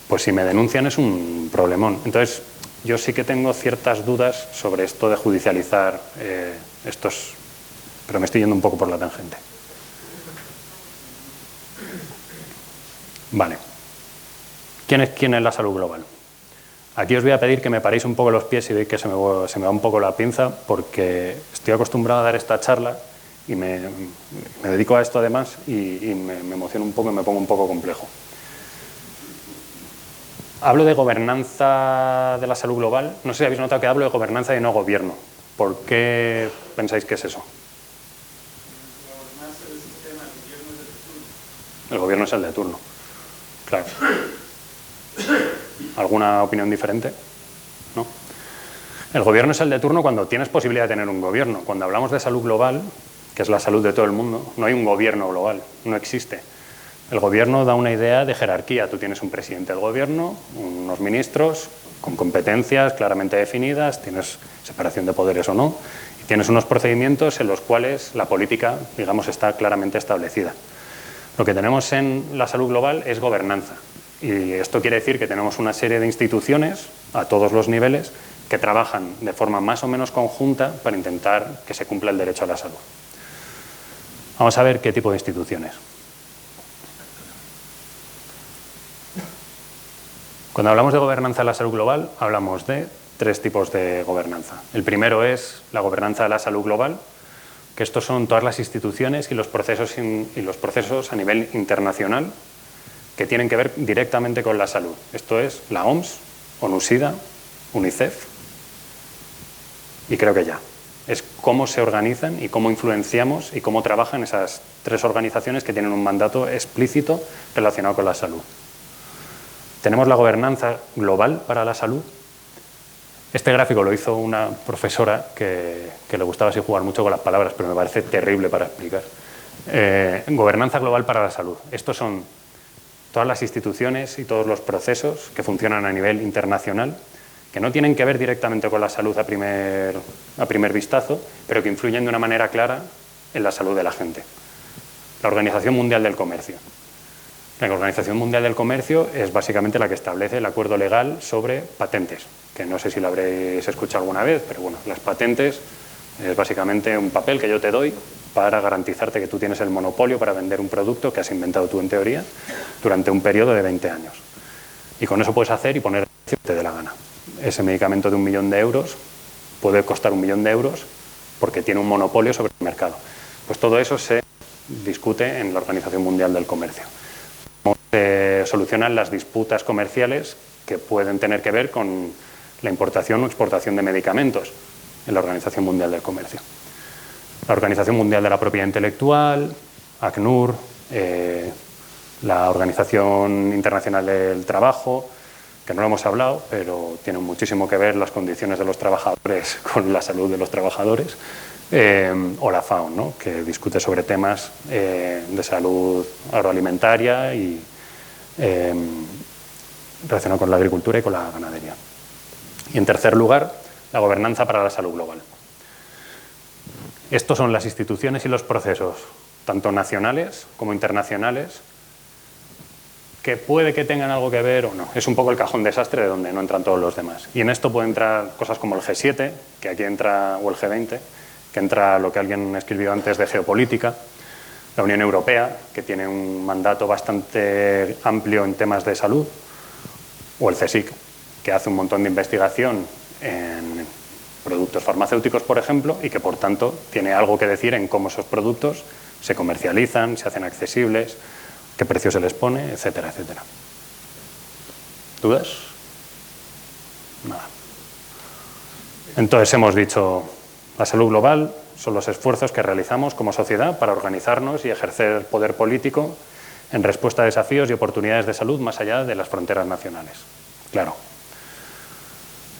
Pues si me denuncian es un problemón. Entonces, yo sí que tengo ciertas dudas sobre esto de judicializar estos... Pero me estoy yendo un poco por la tangente. Vale. ¿Quién es la salud global? Aquí os voy a pedir que me paréis un poco los pies y veis que se me va un poco la pinza porque estoy acostumbrado a dar esta charla y me dedico a esto además y me emociono un poco y me pongo un poco complejo. Hablo de gobernanza de la salud global. No sé si habéis notado que hablo de gobernanza y no gobierno. ¿Por qué pensáis que es eso? La gobernanza del sistema, El gobierno es el de turno. Claro. ¿Alguna opinión diferente? ¿No? El gobierno es el de turno cuando tienes posibilidad de tener un gobierno. Cuando hablamos de salud global, que es la salud de todo el mundo, no hay un gobierno global, no existe. El gobierno da una idea de jerarquía. Tú tienes un presidente del gobierno, unos ministros con competencias claramente definidas, tienes separación de poderes o no, y tienes unos procedimientos en los cuales la política, digamos, está claramente establecida. Lo que tenemos en la salud global es gobernanza. Y esto quiere decir que tenemos una serie de instituciones a todos los niveles que trabajan de forma más o menos conjunta para intentar que se cumpla el derecho a la salud. Vamos a ver qué tipo de instituciones. Cuando hablamos de gobernanza de la salud global, hablamos de 3 tipos de gobernanza. El primero es la gobernanza de la salud global, que estos son todas las instituciones y los procesos a nivel internacional que tienen que ver directamente con la salud. Esto es la OMS, ONU-SIDA, UNICEF y creo que ya. Es cómo se organizan y cómo influenciamos y cómo trabajan esas 3 organizaciones que tienen un mandato explícito relacionado con la salud. Tenemos la gobernanza global para la salud. Este gráfico lo hizo una profesora que le gustaba así jugar mucho con las palabras, pero me parece terrible para explicar. Gobernanza global para la salud. Estos son todas las instituciones y todos los procesos que funcionan a nivel internacional, que no tienen que ver directamente con la salud a primer vistazo, pero que influyen de una manera clara en la salud de la gente. La Organización Mundial del Comercio. La Organización Mundial del Comercio es básicamente la que establece el acuerdo legal sobre patentes, que no sé si lo habréis escuchado alguna vez, pero bueno, las patentes es básicamente un papel que yo te doy para garantizarte que tú tienes el monopolio para vender un producto que has inventado tú en teoría durante un periodo de 20 años. Y con eso puedes hacer y poner el precio que te dé la gana. Ese medicamento de 1 millón de euros puede costar 1 millón de euros porque tiene un monopolio sobre el mercado. Pues todo eso se discute en la Organización Mundial del Comercio. Cómo se solucionan las disputas comerciales que pueden tener que ver con la importación o exportación de medicamentos en la Organización Mundial del Comercio. La Organización Mundial de la Propiedad Intelectual, ACNUR, la Organización Internacional del Trabajo, que no lo hemos hablado, pero tienen muchísimo que ver las condiciones de los trabajadores con la salud de los trabajadores, o la FAO, ¿no?, que discute sobre temas de salud agroalimentaria y relacionado con la agricultura y con la ganadería. Y en tercer lugar, la gobernanza para la salud global. Estos son las instituciones y los procesos, tanto nacionales como internacionales, que puede que tengan algo que ver o no. Es un poco el cajón desastre de donde no entran todos los demás. Y en esto pueden entrar cosas como el G7, que aquí entra, o el G20, que entra lo que alguien escribió antes de geopolítica, la Unión Europea, que tiene un mandato bastante amplio en temas de salud, o el CSIC, que hace un montón de investigación en productos farmacéuticos, por ejemplo, y que por tanto tiene algo que decir en cómo esos productos se comercializan, se hacen accesibles qué precio se les pone, etcétera, etcétera. ¿Dudas? Nada. Entonces hemos dicho, la salud global son los esfuerzos que realizamos como sociedad para organizarnos y ejercer poder político en respuesta a desafíos y oportunidades de salud más allá de las fronteras nacionales. Claro.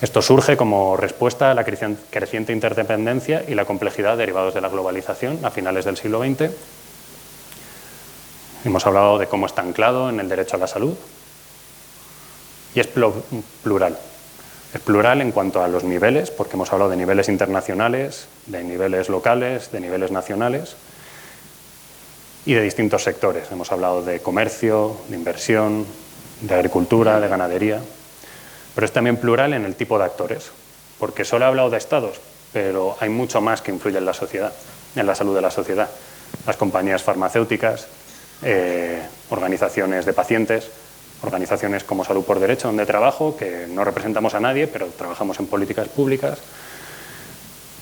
Esto surge como respuesta a la creciente interdependencia y la complejidad derivados de la globalización a finales del siglo XX. Hemos hablado de cómo está anclado en el derecho a la salud y es plural. Es plural en cuanto a los niveles, porque hemos hablado de niveles internacionales, de niveles locales, de niveles nacionales y de distintos sectores. Hemos hablado de comercio, de inversión, de agricultura, de ganadería. Pero es también plural en el tipo de actores, porque solo he hablado de estados, pero hay mucho más que influye en la sociedad, en la salud de la sociedad. Las compañías farmacéuticas, organizaciones de pacientes, organizaciones como Salud por Derecho, donde trabajo, que no representamos a nadie, pero trabajamos en políticas públicas.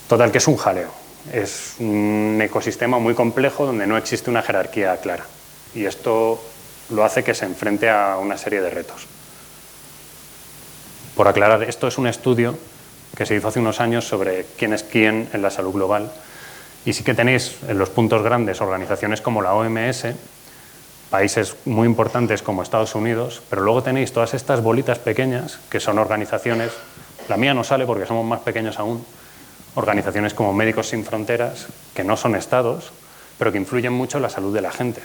Total, que es un jaleo. Es un ecosistema muy complejo donde no existe una jerarquía clara. Y esto lo hace que se enfrente a una serie de retos. Por aclarar, esto es un estudio que se hizo hace unos años sobre quién es quién en la salud global. Y sí que tenéis en los puntos grandes organizaciones como la OMS, países muy importantes como Estados Unidos, pero luego tenéis todas estas bolitas pequeñas que son organizaciones, la mía no sale porque somos más pequeños aún, organizaciones como Médicos Sin Fronteras, que no son estados, pero que influyen mucho en la salud de la gente.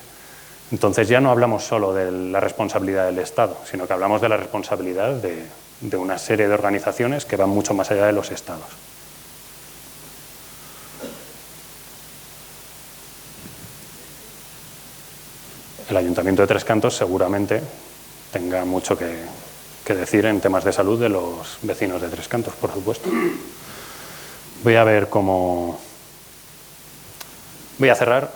Entonces ya no hablamos solo de la responsabilidad del Estado, sino que hablamos de la responsabilidad de una serie de organizaciones que van mucho más allá de los estados. El Ayuntamiento de Tres Cantos seguramente tenga mucho que decir en temas de salud de los vecinos de Tres Cantos, por supuesto. Voy a ver cómo... Voy a cerrar,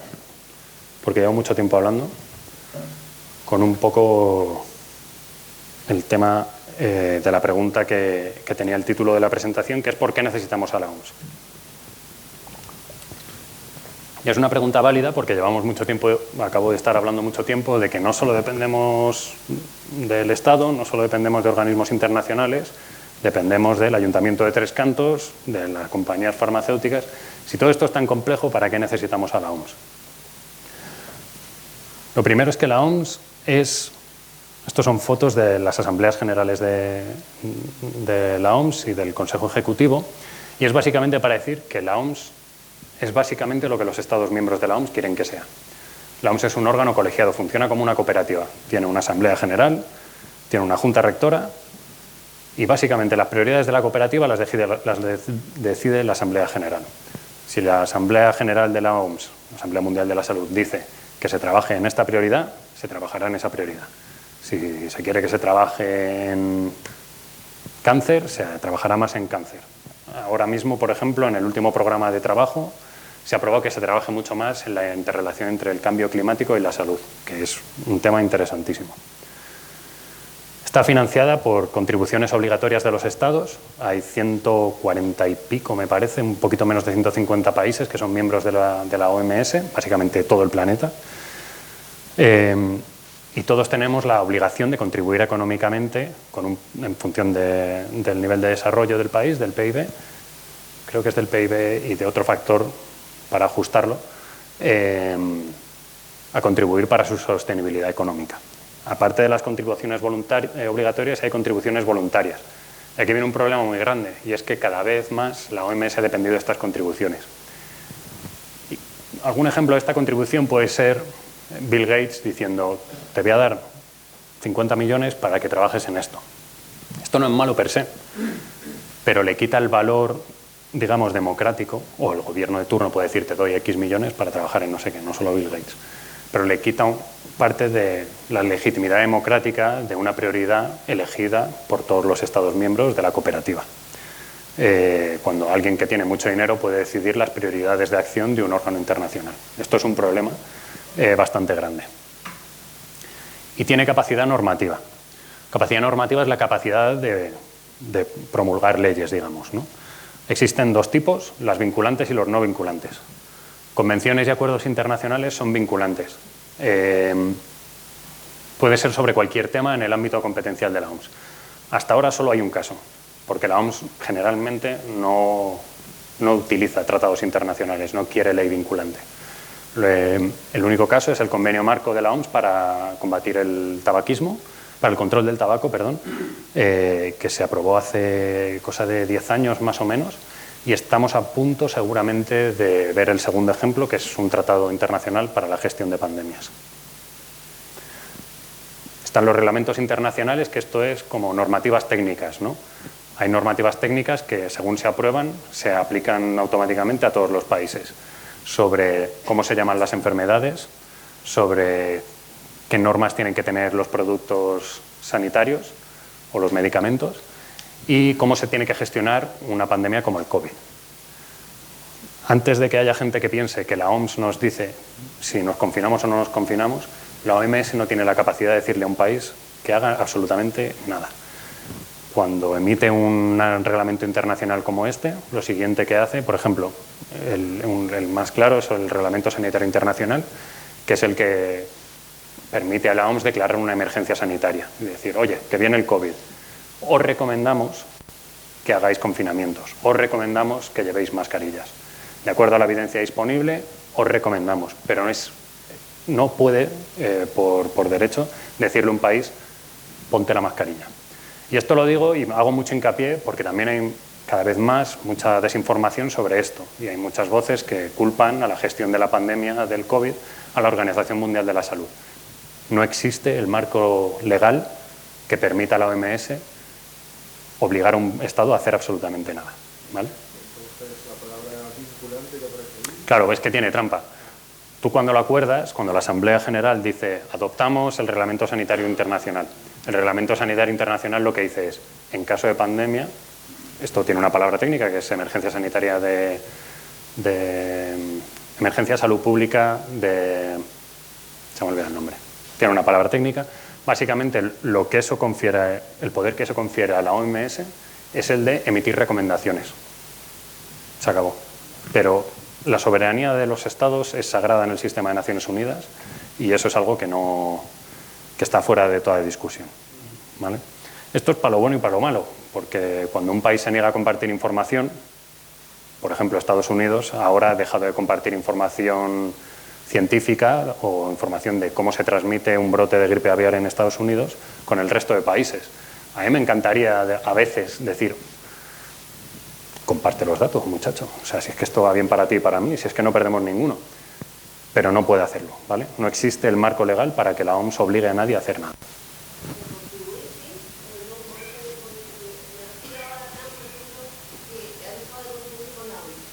porque llevo mucho tiempo hablando, con un poco el tema de la pregunta que tenía el título de la presentación, que es ¿por qué necesitamos a la OMS? Y es una pregunta válida porque llevamos mucho tiempo, acabo de estar hablando mucho tiempo, de que no solo dependemos del Estado, no solo dependemos de organismos internacionales, dependemos del Ayuntamiento de Tres Cantos, de las compañías farmacéuticas. Si todo esto es tan complejo, ¿para qué necesitamos a la OMS? Lo primero es que la OMS es... Estos son fotos de las asambleas generales de la OMS y del Consejo Ejecutivo, y es básicamente para decir que la OMS es básicamente lo que los Estados miembros de la OMS quieren que sea. La OMS es un órgano colegiado, funciona como una cooperativa. Tiene una asamblea general, tiene una junta rectora y básicamente las prioridades de la cooperativa las decide la asamblea general. Si la asamblea general de la OMS, la Asamblea Mundial de la Salud, dice que se trabaje en esta prioridad, se trabajará en esa prioridad. Si se quiere que se trabaje en cáncer, se trabajará más en cáncer. Ahora mismo, por ejemplo, en el último programa de trabajo, se aprobó que se trabaje mucho más en la interrelación entre el cambio climático y la salud, que es un tema interesantísimo. Está financiada por contribuciones obligatorias de los estados. Hay 140 y pico, me parece, un poquito menos de 150 países que son miembros de la OMS, básicamente todo el planeta. Y todos tenemos la obligación de contribuir económicamente en función del nivel de desarrollo del país, del PIB, creo que es del PIB y de otro factor para ajustarlo, a contribuir para su sostenibilidad económica. Aparte de las contribuciones obligatorias, hay contribuciones voluntarias. Y aquí viene un problema muy grande, y es que cada vez más la OMS ha dependido de estas contribuciones. Y algún ejemplo de esta contribución puede ser Bill Gates diciendo, te voy a dar 50 millones para que trabajes en esto. Esto no es malo per se, pero le quita el valor, digamos, democrático, o el gobierno de turno puede decir, te doy X millones para trabajar en no sé qué, no solo Bill Gates, pero le quita parte de la legitimidad democrática de una prioridad elegida por todos los Estados miembros de la cooperativa. Cuando alguien que tiene mucho dinero puede decidir las prioridades de acción de un órgano internacional. Esto es un problema bastante grande. Y tiene capacidad normativa. Capacidad normativa es la capacidad de promulgar leyes, digamos, ¿no? Existen dos tipos, las vinculantes y los no vinculantes. Convenciones y acuerdos internacionales son vinculantes. Puede ser sobre cualquier tema en el ámbito competencial de la OMS. Hasta ahora solo hay un caso, porque la OMS generalmente no utiliza tratados internacionales, no quiere ley vinculante. El único caso es el convenio marco de la OMS para combatir el tabaquismo, para el control del tabaco, perdón, que se aprobó hace cosa de 10 años más o menos, y estamos a punto seguramente de ver el segundo ejemplo, que es un tratado internacional para la gestión de pandemias. Están los reglamentos internacionales, que esto es como normativas técnicas, ¿no? Hay normativas técnicas que, según se aprueban, se aplican automáticamente a todos los países, sobre cómo se llaman las enfermedades, sobre qué normas tienen que tener los productos sanitarios o los medicamentos y cómo se tiene que gestionar una pandemia como el COVID. Antes de que haya gente que piense que la OMS nos dice si nos confinamos o no nos confinamos, la OMS no tiene la capacidad de decirle a un país que haga absolutamente nada. Cuando emite un reglamento internacional como este, lo siguiente que hace, por ejemplo, el más claro es el Reglamento Sanitario Internacional, que es el que permite a la OMS declarar una emergencia sanitaria y decir, oye, que viene el COVID, os recomendamos que hagáis confinamientos, os recomendamos que llevéis mascarillas. De acuerdo a la evidencia disponible, os recomendamos, pero no puede, por derecho, decirle a un país, ponte la mascarilla. Y esto lo digo y hago mucho hincapié porque también hay cada vez más mucha desinformación sobre esto y hay muchas voces que culpan a la gestión de la pandemia del COVID a la Organización Mundial de la Salud. No existe el marco legal que permita a la OMS obligar a un Estado a hacer absolutamente nada, ¿vale? Entonces, la palabra vinculante que aparece ahí. Claro, ves que tiene trampa. Tú cuando lo acuerdas, cuando la Asamblea General dice adoptamos el Reglamento Sanitario Internacional, el Reglamento Sanitario Internacional lo que dice es, en caso de pandemia, esto tiene una palabra técnica que es emergencia sanitaria de emergencia de salud pública se me olvida el nombre, tiene una palabra técnica, básicamente lo que eso confiere, el poder que eso confiere a la OMS es el de emitir recomendaciones. Se acabó. Pero la soberanía de los estados es sagrada en el sistema de Naciones Unidas y eso es algo que está fuera de toda discusión, ¿vale? Esto es para lo bueno y para lo malo, porque cuando un país se niega a compartir información, por ejemplo Estados Unidos ahora ha dejado de compartir información científica o información de cómo se transmite un brote de gripe aviar en Estados Unidos con el resto de países. A mí me encantaría a veces decir, comparte los datos, muchacho, o sea, si es que esto va bien para ti y para mí, si es que no perdemos ninguno. Pero no puede hacerlo, ¿vale? No existe el marco legal para que la OMS obligue a nadie a hacer nada.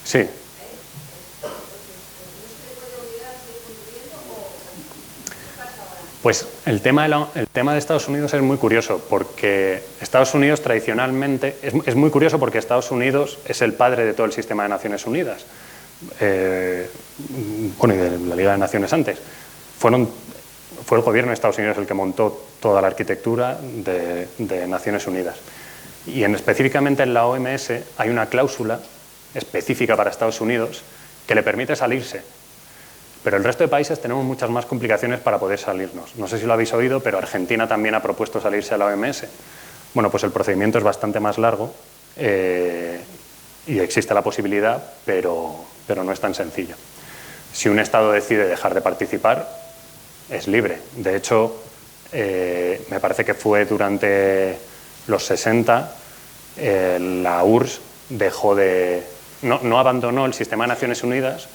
Sí. Pues el tema de Estados Unidos es muy curioso, porque Estados Unidos tradicionalmente, es muy curioso porque Estados Unidos es el padre de todo el sistema de Naciones Unidas. Bueno, y de la Liga de Naciones antes. Fue el gobierno de Estados Unidos el que montó toda la arquitectura de Naciones Unidas. Y específicamente en la OMS hay una cláusula específica para Estados Unidos que le permite salirse. Pero el resto de países tenemos muchas más complicaciones para poder salirnos. No sé si lo habéis oído, pero Argentina también ha propuesto salirse a la OMS. Bueno, pues el procedimiento es bastante más largo y existe la posibilidad, pero no es tan sencillo. Si un Estado decide dejar de participar, es libre. De hecho, me parece que fue durante los 60, la URSS no abandonó el sistema de Naciones Unidas,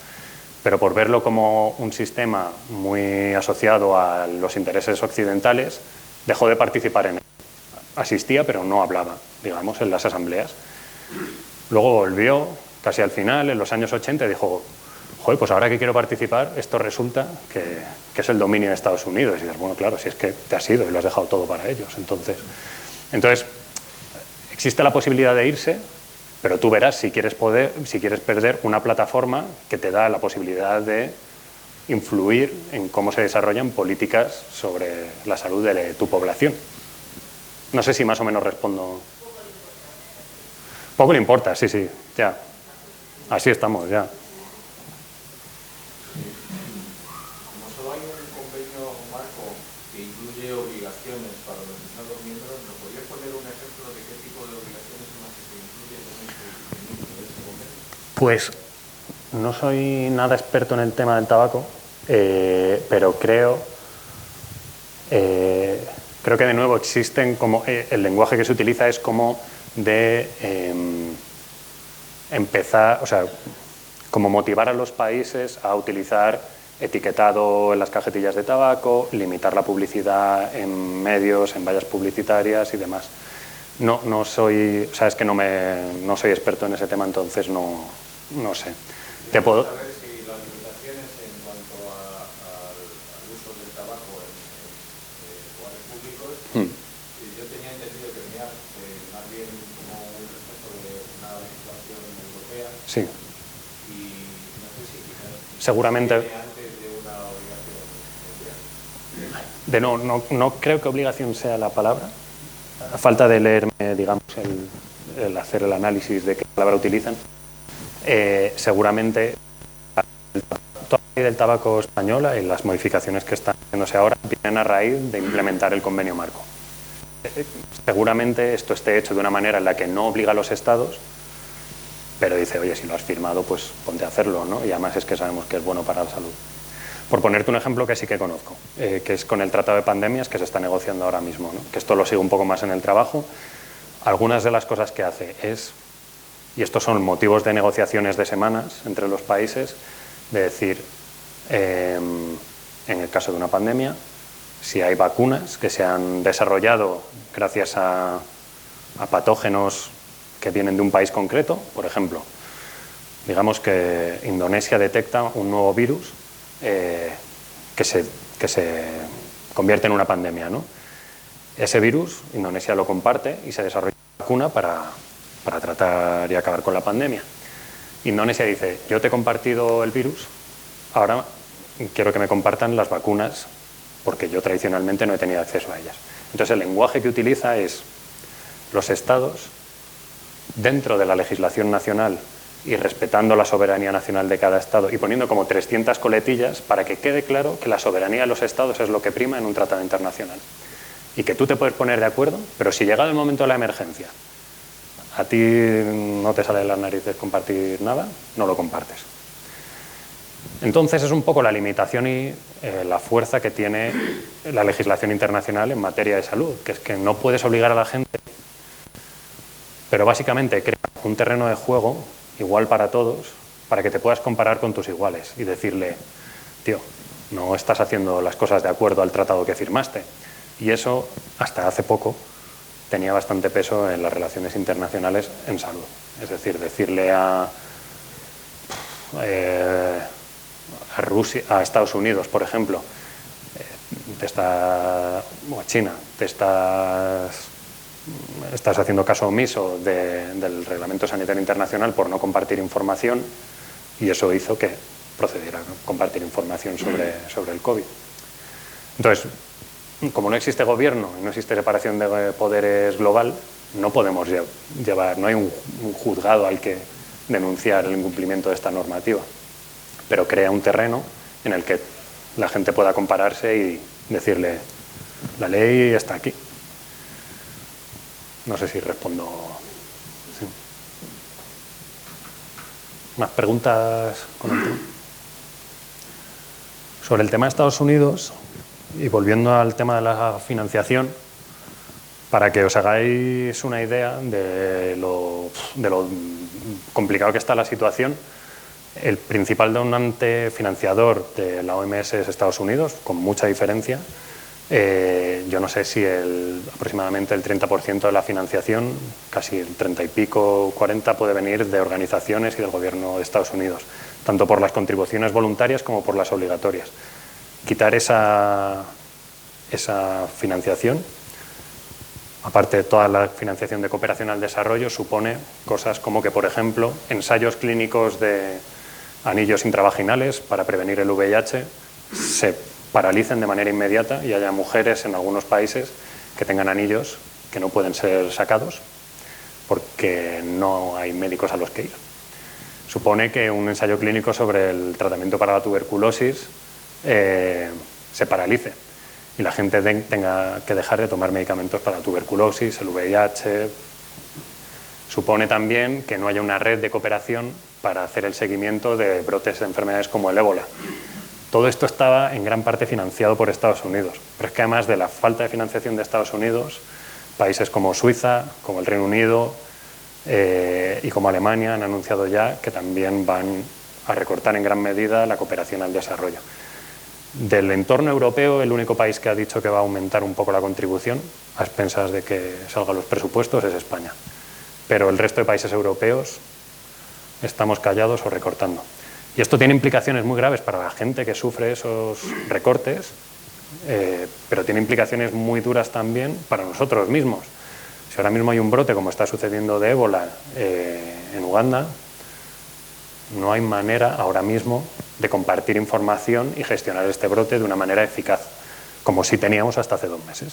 pero por verlo como un sistema muy asociado a los intereses occidentales, dejó de participar en él. Asistía, pero no hablaba, digamos, en las asambleas. Luego volvió, casi al final, en los años 80, y dijo, joder, pues ahora que quiero participar, esto resulta que es el dominio de Estados Unidos. Y dices, bueno, claro, si es que te has ido y lo has dejado todo para ellos. Entonces existe la posibilidad de irse, pero tú verás si quieres perder una plataforma que te da la posibilidad de influir en cómo se desarrollan políticas sobre la salud de tu población. No sé si más o menos respondo. Poco le importa, sí, ya. Así estamos, ya. Como solo hay un convenio marco que incluye Pues no soy nada experto en el tema del tabaco, pero creo que de nuevo existen como el lenguaje que se utiliza es como de empezar, o sea, como motivar a los países a utilizar etiquetado en las cajetillas de tabaco, limitar la publicidad en medios, en vallas publicitarias y demás. No soy, o sea, es que no soy experto en ese tema, entonces no sé. Te puedo... saber si las limitaciones en cuanto al uso del tabaco en lugares públicos, yo tenía entendido que venía más bien como un reflejo de una legislación europea. Sí. Y no sé si quizás Seguramente. viene antes de una obligación mundial. No creo que obligación sea la palabra. A falta de leerme, digamos, el hacer el análisis de qué palabra utilizan, seguramente toda la ley del tabaco española y las modificaciones que están haciéndose ahora vienen a raíz de implementar el convenio marco. Seguramente esto esté hecho de una manera en la que no obliga a los estados, pero dice, oye, si lo has firmado, pues ponte a hacerlo, ¿no? Y además es que sabemos que es bueno para la salud. Por ponerte un ejemplo que sí que conozco, que es con el Tratado de Pandemias que se está negociando ahora mismo, ¿no? Que esto lo sigo un poco más en el trabajo. Algunas de las cosas que hace es, y estos son motivos de negociaciones de semanas entre los países, de decir, en el caso de una pandemia, si hay vacunas que se han desarrollado gracias a patógenos que vienen de un país concreto, por ejemplo, digamos que Indonesia detecta un nuevo virus que se convierte en una pandemia, ¿no? Ese virus, Indonesia lo comparte y se desarrolla una vacuna para tratar y acabar con la pandemia. Indonesia dice, yo te he compartido el virus, ahora quiero que me compartan las vacunas porque yo tradicionalmente no he tenido acceso a ellas. Entonces el lenguaje que utiliza es los estados, dentro de la legislación nacional y respetando la soberanía nacional de cada estado y poniendo como 300 coletillas para que quede claro que la soberanía de los estados es lo que prima en un tratado internacional. Y que tú te puedes poner de acuerdo, pero si llegado el momento de la emergencia a ti no te sale de las narices compartir nada, no lo compartes. Entonces es un poco la limitación y la fuerza que tiene la legislación internacional en materia de salud, que es que no puedes obligar a la gente, pero básicamente crea un terreno de juego igual para todos, para que te puedas comparar con tus iguales y decirle, tío, no estás haciendo las cosas de acuerdo al tratado que firmaste. Y eso, hasta hace poco, tenía bastante peso en las relaciones internacionales en salud. Es decir, decirle a Rusia, a Estados Unidos, por ejemplo, o a China, estás haciendo caso omiso del Reglamento Sanitario Internacional por no compartir información, y eso hizo que procediera a compartir información sobre el COVID. Entonces, como no existe gobierno y no existe separación de poderes global, no podemos no hay un juzgado al que denunciar el incumplimiento de esta normativa, pero crea un terreno en el que la gente pueda compararse y decirle, la ley está aquí. No sé si respondo. Sí. ¿Más preguntas con el tema? Sobre el tema de Estados Unidos, y volviendo al tema de la financiación, para que os hagáis una idea de lo complicado que está la situación, el principal donante financiador de la OMS es Estados Unidos, con mucha diferencia. Yo no sé si aproximadamente el 30% de la financiación, casi el 30 y pico, 40, puede venir de organizaciones y del gobierno de Estados Unidos, tanto por las contribuciones voluntarias como por las obligatorias. Quitar esa financiación, aparte de toda la financiación de cooperación al desarrollo, supone cosas como que, por ejemplo, ensayos clínicos de anillos intravaginales para prevenir el VIH se paralicen de manera inmediata y haya mujeres en algunos países que tengan anillos que no pueden ser sacados porque no hay médicos a los que ir. Supone que un ensayo clínico sobre el tratamiento para la tuberculosis se paralice y la gente tenga que dejar de tomar medicamentos para la tuberculosis, el VIH. supone también que no haya una red de cooperación para hacer el seguimiento de brotes de enfermedades como el ébola. Todo esto estaba en gran parte financiado por Estados Unidos, pero es que además de la falta de financiación de Estados Unidos, países como Suiza, como el Reino Unido y como Alemania han anunciado ya que también van a recortar en gran medida la cooperación al desarrollo. Del entorno europeo, el único país que ha dicho que va a aumentar un poco la contribución, a expensas de que salgan los presupuestos, es España. Pero el resto de países europeos estamos callados o recortando. Y esto tiene implicaciones muy graves para la gente que sufre esos recortes, pero tiene implicaciones muy duras también para nosotros mismos. Si ahora mismo hay un brote, como está sucediendo de ébola en Uganda, no hay manera ahora mismo de compartir información y gestionar este brote de una manera eficaz, como sí teníamos hasta hace 2 meses.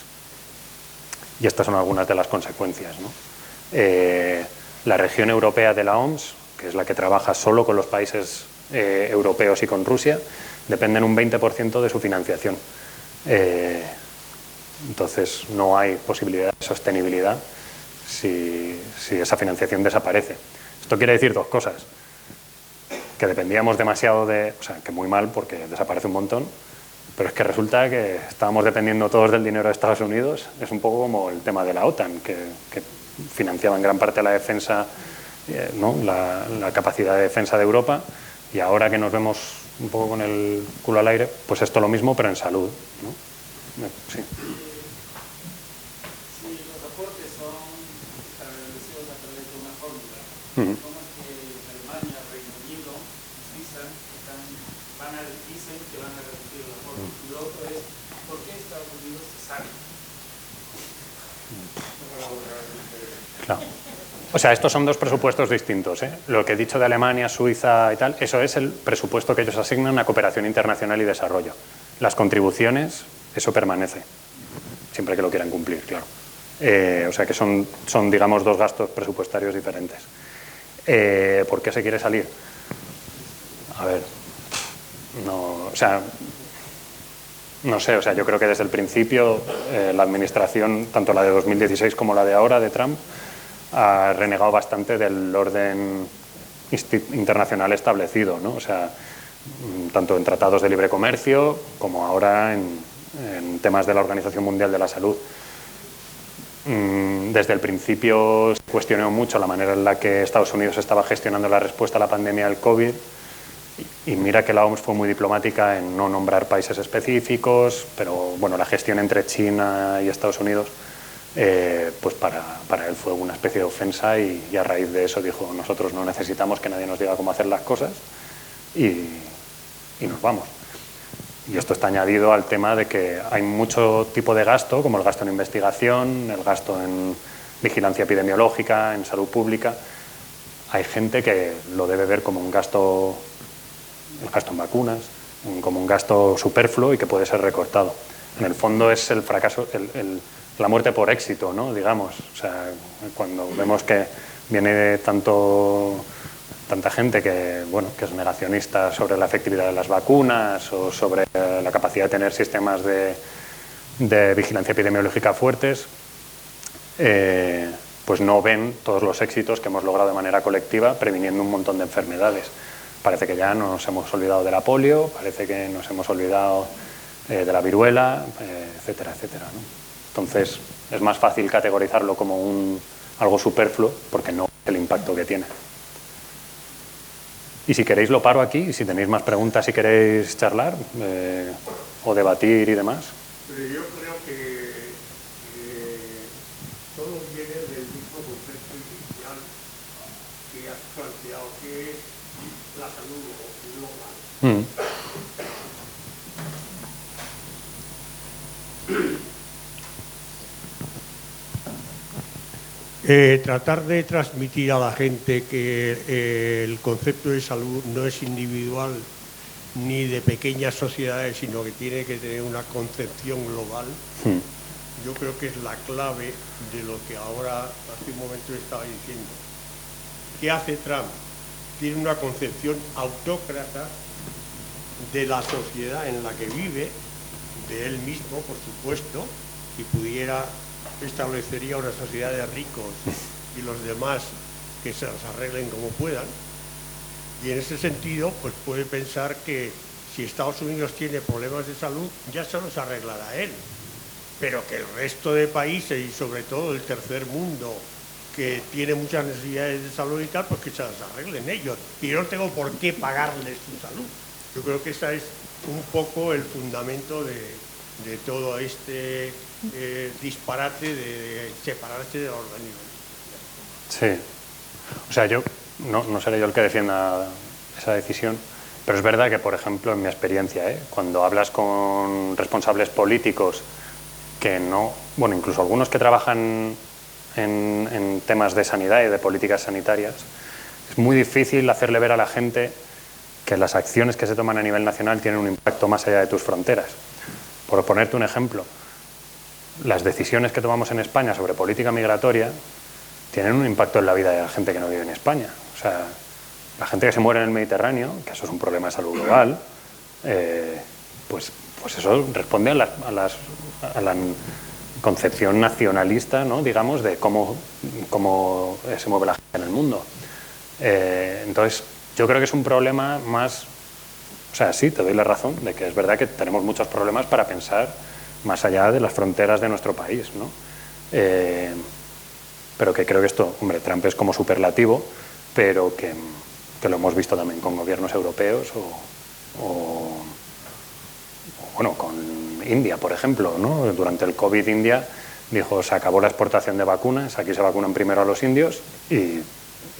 Y estas son algunas de las consecuencias, ¿no? La región europea de la OMS, que es la que trabaja solo con los países europeos y con Rusia, dependen un 20% de su financiación. Entonces no hay posibilidad de sostenibilidad si esa financiación desaparece. Esto quiere decir 2 cosas. Que dependíamos demasiado o sea, que muy mal porque desaparece un montón, pero es que resulta que estábamos dependiendo todos del dinero de Estados Unidos. Es un poco como el tema de la OTAN, que financiaba en gran parte la defensa, ¿no? la capacidad de defensa de Europa, y ahora que nos vemos un poco con el culo al aire, pues esto lo mismo, pero en salud, ¿no? Sí. Si los aportes son establecidos a través de una fórmula, ¿cómo es que Alemania, Reino Unido, Suiza dicen que van a reducir el aporte? Y lo otro es, ¿por qué Estados Unidos se sale? Claro. O sea, estos son 2 presupuestos distintos, ¿eh? Lo que he dicho de Alemania, Suiza y tal, eso es el presupuesto que ellos asignan a cooperación internacional y desarrollo. Las contribuciones, eso permanece, siempre que lo quieran cumplir, claro. O sea que son, digamos, 2 gastos presupuestarios diferentes. ¿Por qué se quiere salir? A ver, no sé, o sea, yo creo que desde el principio la administración, tanto la de 2016 como la de ahora, de Trump, ha renegado bastante del orden internacional establecido, ¿no? O sea, tanto en tratados de libre comercio como ahora en temas de la Organización Mundial de la Salud. Desde el principio se cuestionó mucho la manera en la que Estados Unidos estaba gestionando la respuesta a la pandemia del COVID, y mira que la OMS fue muy diplomática en no nombrar países específicos, pero bueno, la gestión entre China y Estados Unidos pues para él fue una especie de ofensa, y a raíz de eso dijo: nosotros no necesitamos que nadie nos diga cómo hacer las cosas, y nos vamos. Y esto está añadido al tema de que hay mucho tipo de gasto, como el gasto en investigación, el gasto en vigilancia epidemiológica, en salud pública. Hay gente que lo debe ver como un gasto, el gasto en vacunas, como un gasto superfluo y que puede ser recortado. En el fondo es el fracaso, la muerte por éxito, ¿no? Digamos. O sea, cuando vemos que viene tanta gente que es negacionista sobre la efectividad de las vacunas o sobre la capacidad de tener sistemas de vigilancia epidemiológica fuertes, pues no ven todos los éxitos que hemos logrado de manera colectiva previniendo un montón de enfermedades. Parece que ya nos hemos olvidado de la polio, parece que nos hemos olvidado de la viruela, etcétera, etcétera, ¿no? Entonces es más fácil categorizarlo como algo superfluo porque no el impacto que tiene. Y si queréis lo paro aquí, y si tenéis más preguntas, si queréis charlar o debatir y demás. Pero yo creo que todo viene del mismo concepto inicial que has planteado, que es la salud global. Tratar de transmitir a la gente que el concepto de salud no es individual ni de pequeñas sociedades, sino que tiene que tener una concepción global, yo creo que es la clave de lo que ahora, hace un momento estaba diciendo. ¿Qué hace Trump? Tiene una concepción autócrata de la sociedad en la que vive, de él mismo, por supuesto, si pudiera establecería una sociedad de ricos y los demás que se las arreglen como puedan. Y en ese sentido, pues puede pensar que si Estados Unidos tiene problemas de salud, ya se los arreglará él. Pero que el resto de países, y sobre todo el tercer mundo, que tiene muchas necesidades de salud y tal, pues que se las arreglen ellos. Y yo no tengo por qué pagarles su salud. Yo creo que ese es un poco el fundamento de todo este disparate de separarse de los organismos. Sí. O sea, yo no seré yo el que defienda esa decisión, pero es verdad que, por ejemplo, en mi experiencia, cuando hablas con responsables políticos que no, bueno, incluso algunos que trabajan en temas de sanidad y de políticas sanitarias, es muy difícil hacerle ver a la gente que las acciones que se toman a nivel nacional tienen un impacto más allá de tus fronteras. Por ponerte un ejemplo, las decisiones que tomamos en España sobre política migratoria tienen un impacto en la vida de la gente que no vive en España. O sea, la gente que se muere en el Mediterráneo, que eso es un problema de salud global, pues eso responde a la concepción nacionalista, ¿no?, digamos, de cómo se mueve la gente en el mundo. Entonces, yo creo que es un problema más... O sea, sí, te doy la razón de que es verdad que tenemos muchos problemas para pensar más allá de las fronteras de nuestro país, ¿no? Pero que creo que esto, hombre, Trump es como superlativo, pero que lo hemos visto también con gobiernos europeos o bueno, con India, por ejemplo, ¿no? Durante el COVID, India dijo, se acabó la exportación de vacunas, aquí se vacunan primero a los indios y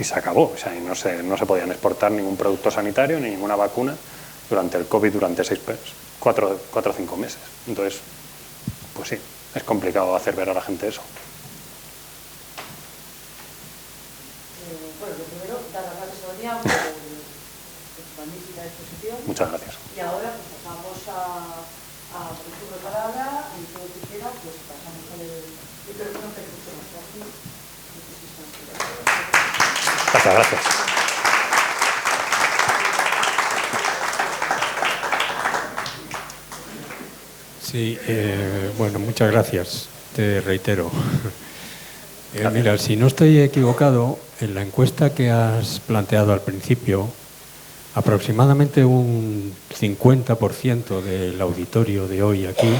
se acabó. O sea, y no se podían exportar ningún producto sanitario ni ninguna vacuna durante el COVID, durante 4 o 5 meses. Entonces, pues sí, es complicado hacer ver a la gente eso. Bueno, lo primero, dar las gracias a Sonia por su magnífica exposición. Muchas gracias. Y ahora pues, pasamos a su turno de palabra, y todo lo que quiera, pues pasamos con el micrófono que es mucho más fácil. Gracias. Sí, bueno, muchas gracias, te reitero. Mira, si no estoy equivocado, en la encuesta que has planteado al principio, aproximadamente un 50% del auditorio de hoy aquí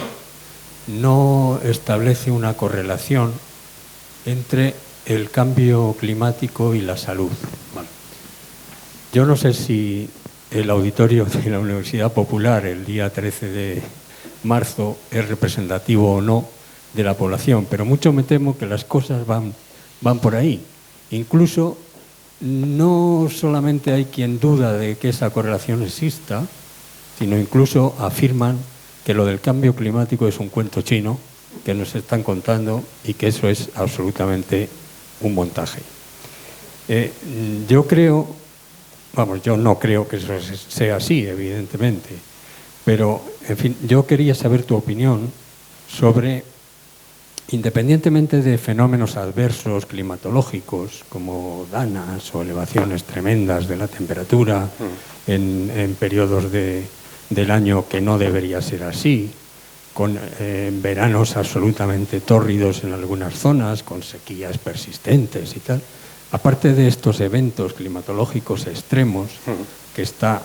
no establece una correlación entre el cambio climático y la salud. Yo no sé si el auditorio de la Universidad Popular el día 13 de marzo es representativo o no de la población, pero mucho me temo que las cosas van por ahí. Incluso no solamente hay quien duda de que esa correlación exista, sino incluso afirman que lo del cambio climático es un cuento chino que nos están contando y que eso es absolutamente un montaje. Yo creo, yo no creo que eso sea así, evidentemente, pero, en fin, yo quería saber tu opinión sobre, independientemente de fenómenos adversos climatológicos como danas o elevaciones tremendas de la temperatura en periodos del año que no debería ser así, con veranos absolutamente tórridos en algunas zonas, con sequías persistentes y tal. Aparte de estos eventos climatológicos extremos que está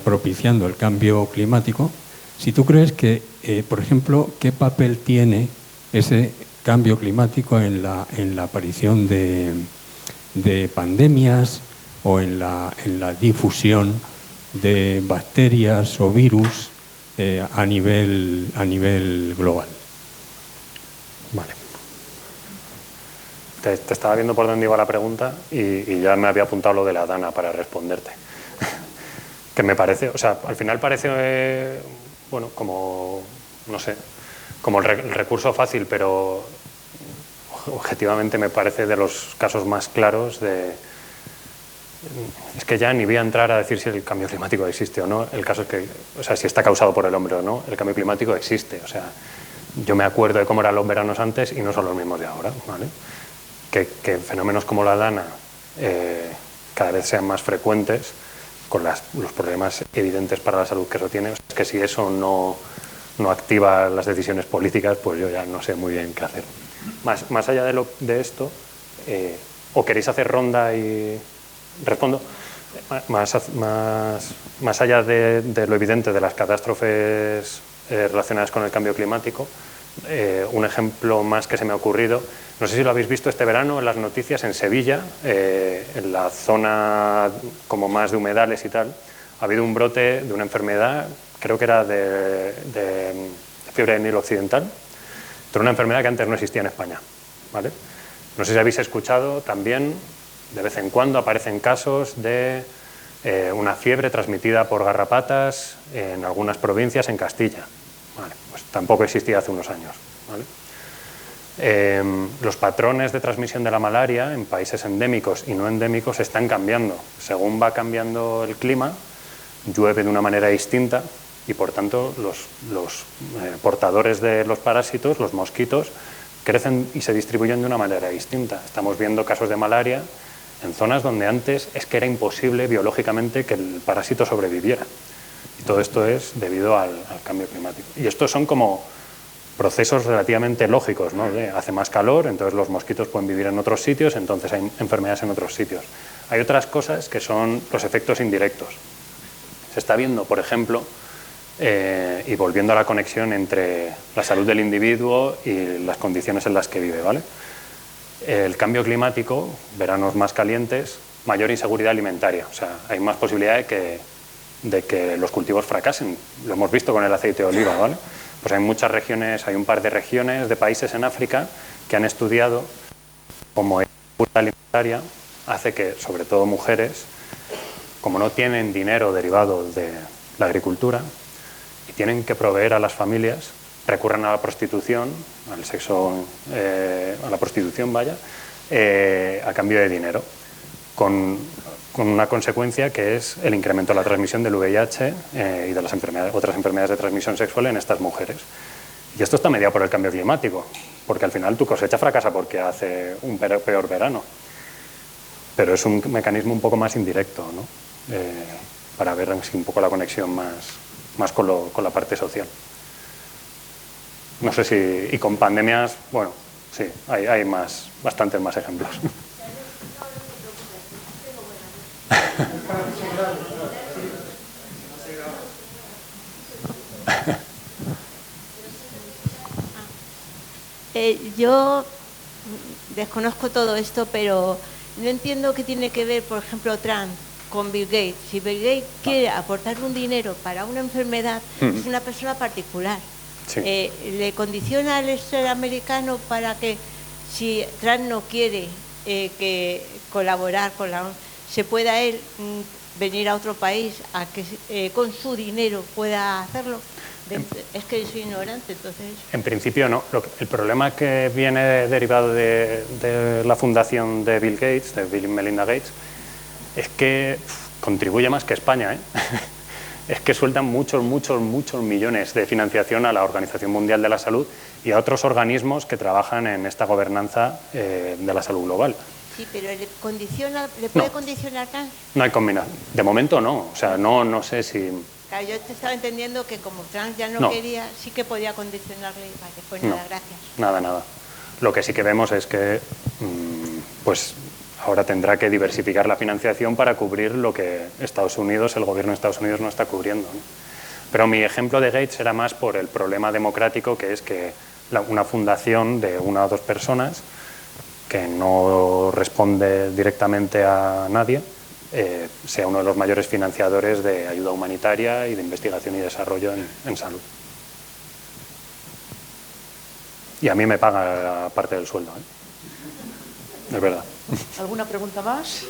propiciando el cambio climático, si tú crees que, por ejemplo, ¿qué papel tiene ese cambio climático en la aparición de pandemias o en la difusión de bacterias o virus a nivel global? Vale. Te estaba viendo por dónde iba la pregunta y ya me había apuntado lo de la dana para responderte. Que me parece, o sea, al final parece, bueno, como, no sé, como el recurso fácil, pero objetivamente me parece de los casos más claros de... Es que ya ni voy a entrar a decir si el cambio climático existe o no. El caso es que, o sea, si está causado por el hombre o no, el cambio climático existe. O sea, yo me acuerdo de cómo eran los veranos antes y no son los mismos de ahora, ¿vale? Que fenómenos como la dana cada vez sean más frecuentes, con los problemas evidentes para la salud que eso tiene. O sea, es que si eso no activa las decisiones políticas, pues yo ya no sé muy bien qué hacer. Más allá de esto, ¿O queréis hacer ronda y respondo? Más allá de lo evidente de las catástrofes relacionadas con el cambio climático, un ejemplo más que se me ha ocurrido, no sé si lo habéis visto este verano en las noticias, en Sevilla, en la zona como más de humedales y tal, ha habido un brote de una enfermedad, creo que era de fiebre del Nilo Occidental, pero una enfermedad que antes no existía en España, ¿vale? No sé si habéis escuchado también, de vez en cuando aparecen casos de una fiebre transmitida por garrapatas en algunas provincias en Castilla. Vale, pues tampoco existía hace unos años, ¿vale? Los patrones de transmisión de la malaria en países endémicos y no endémicos están cambiando. Según va cambiando el clima, llueve de una manera distinta y por tanto los portadores de los parásitos, los mosquitos, crecen y se distribuyen de una manera distinta. Estamos viendo casos de malaria en zonas donde antes es que era imposible biológicamente que el parásito sobreviviera. Y todo esto es debido al cambio climático. Y estos son como procesos relativamente lógicos, ¿no? Hace más calor, entonces los mosquitos pueden vivir en otros sitios, entonces hay enfermedades en otros sitios. Hay otras cosas que son los efectos indirectos. Se está viendo, por ejemplo, y volviendo a la conexión entre la salud del individuo y las condiciones en las que vive, ¿vale? El cambio climático, veranos más calientes, mayor inseguridad alimentaria, o sea, hay más posibilidad de que los cultivos fracasen. Lo hemos visto con el aceite de oliva, ¿vale? Pues hay muchas regiones, hay un par de regiones de países en África que han estudiado cómo la inseguridad alimentaria hace que, sobre todo mujeres, como no tienen dinero derivado de la agricultura y tienen que proveer a las familias, recurren a la prostitución, al sexo, a la prostitución, vaya, a cambio de dinero, con una consecuencia que es el incremento de la transmisión del VIH y de las otras enfermedades de transmisión sexual en estas mujeres. Y esto está mediado por el cambio climático, porque al final tu cosecha fracasa porque hace un peor verano. Pero es un mecanismo un poco más indirecto, ¿no? Para ver un poco la conexión más con la parte social. No sé si... Y con pandemias, bueno, sí, hay bastantes más ejemplos. Yo desconozco todo esto, pero no entiendo qué tiene que ver, por ejemplo, Trump con Bill Gates. Si Bill Gates quiere aportar un dinero para una enfermedad, es una persona particular. Sí. Le condiciona al ser americano para que, si Trump no quiere colaborar con la ONU, se pueda él venir a otro país a que con su dinero pueda hacerlo. Es que soy ignorante, entonces... En principio no. El problema que viene derivado de la fundación de Bill Gates, de Bill y Melinda Gates, es que contribuye más que España, ¿eh? Es que sueltan muchos millones de financiación a la Organización Mundial de la Salud y a otros organismos que trabajan en esta gobernanza de la salud global. Sí, pero ¿le puede condicionar Trump? No hay combinación. De momento no. O sea, no sé si... Claro, yo te estaba entendiendo que como Trump ya no quería, sí que podía condicionarle. Vale, pues nada, gracias. Nada. Lo que sí que vemos es que pues ahora tendrá que diversificar la financiación para cubrir lo que Estados Unidos, el gobierno de Estados Unidos no está cubriendo, ¿no? Pero mi ejemplo de Gates era más por el problema democrático, que es que una fundación de una o dos personas que no responde directamente a nadie, sea uno de los mayores financiadores de ayuda humanitaria y de investigación y desarrollo en salud. Y a mí me paga parte del sueldo, ¿eh? Es verdad. ¿Alguna pregunta más?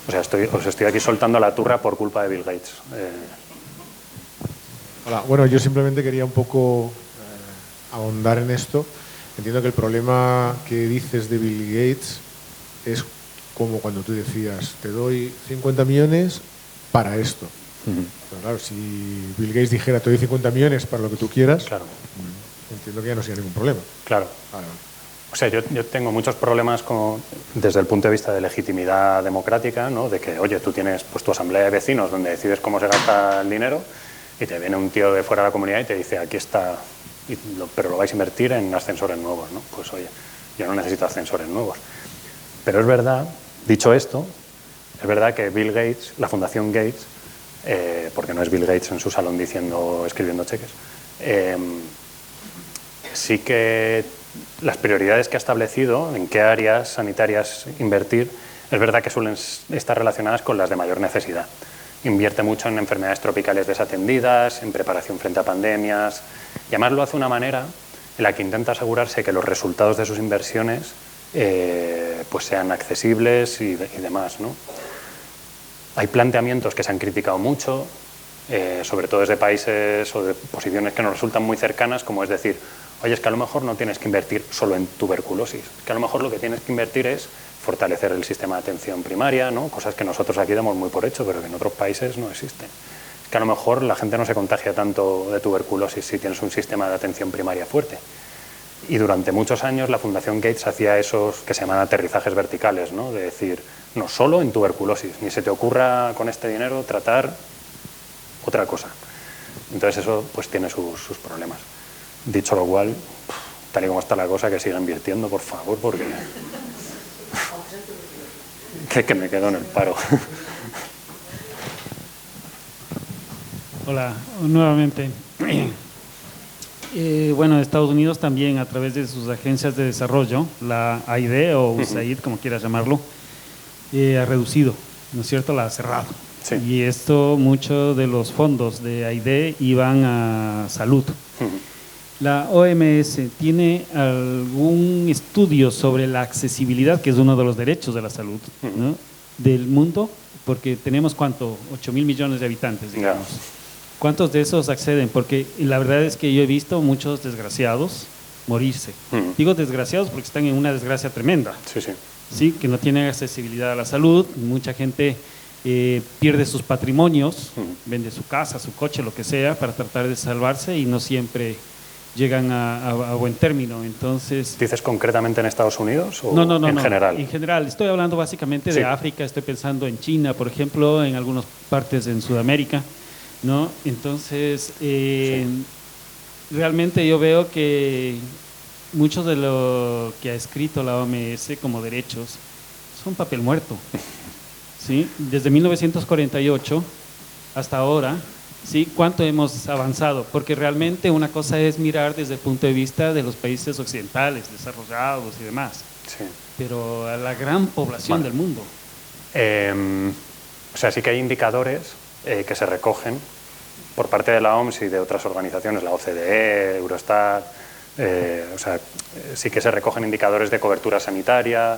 O sea, os estoy aquí soltando la turra por culpa de Bill Gates. Hola, bueno, yo simplemente quería un poco ahondar en esto. Entiendo que el problema que dices de Bill Gates es como cuando tú decías, te doy 50 millones para esto. Pero claro, si Bill Gates dijera, te doy 50 millones para lo que tú quieras, claro, entiendo que ya no sería ningún problema. Claro. Vale. O sea, yo tengo muchos problemas desde el punto de vista de legitimidad democrática, ¿no? De que, oye, tú tienes pues, tu asamblea de vecinos donde decides cómo se gasta el dinero y te viene un tío de fuera de la comunidad y te dice, aquí está, pero lo vais a invertir en ascensores nuevos, ¿no? Pues oye, yo no necesito ascensores nuevos. Pero es verdad, dicho esto, es verdad que Bill Gates, la Fundación Gates, porque no es Bill Gates en su salón escribiendo cheques, sí que las prioridades que ha establecido, en qué áreas sanitarias invertir, es verdad que suelen estar relacionadas con las de mayor necesidad. Invierte mucho en enfermedades tropicales desatendidas, en preparación frente a pandemias, y además lo hace de una manera en la que intenta asegurarse que los resultados de sus inversiones pues sean accesibles y demás, ¿no? Hay planteamientos que se han criticado mucho, sobre todo desde países o de posiciones que nos resultan muy cercanas, como es decir, oye, es que a lo mejor no tienes que invertir solo en tuberculosis, que a lo mejor lo que tienes que invertir es fortalecer el sistema de atención primaria, ¿no? Cosas que nosotros aquí damos muy por hecho, pero que en otros países no existen. Es que a lo mejor la gente no se contagia tanto de tuberculosis si tienes un sistema de atención primaria fuerte. Y durante muchos años la Fundación Gates hacía esos que se llaman aterrizajes verticales, ¿no? De decir, no solo en tuberculosis, ni se te ocurra con este dinero tratar otra cosa. Entonces eso pues tiene sus problemas. Dicho lo cual, tal y como está la cosa, que siga invirtiendo, por favor, porque que me quedo en el paro. Hola, nuevamente. Bueno, Estados Unidos también, a través de sus agencias de desarrollo, la AID o USAID, como quieras llamarlo, ha reducido, ¿no es cierto?, la ha cerrado. Sí. Y esto, muchos de los fondos de AID iban a salud. La OMS tiene algún estudio sobre la accesibilidad, que es uno de los derechos de la salud, ¿no?, del mundo, porque tenemos, ¿cuánto? 8.000 millones de habitantes, digamos. Yeah. ¿Cuántos de esos acceden? Porque la verdad es que yo he visto muchos desgraciados morirse. Digo desgraciados porque están en una desgracia tremenda. Sí, sí. Sí, que no tienen accesibilidad a la salud. Mucha gente pierde sus patrimonios, vende su casa, su coche, lo que sea, para tratar de salvarse y no siempre llegan a buen término. Entonces, ¿dices concretamente en Estados Unidos o no, en general? En general. Estoy hablando básicamente Sí. de África, estoy pensando en China, por ejemplo, en algunas partes en Sudamérica, ¿no? Entonces, realmente yo veo que muchos de lo que ha escrito la OMS como derechos son papel muerto, ¿sí? Desde 1948 hasta ahora, ¿sí? ¿Cuánto hemos avanzado? Porque realmente una cosa es mirar desde el punto de vista de los países occidentales, desarrollados y demás, Sí. pero a la gran población del mundo. O sea, sí que hay indicadores que se recogen por parte de la OMS y de otras organizaciones, la OCDE, Eurostat, o sea, sí que se recogen indicadores de cobertura sanitaria,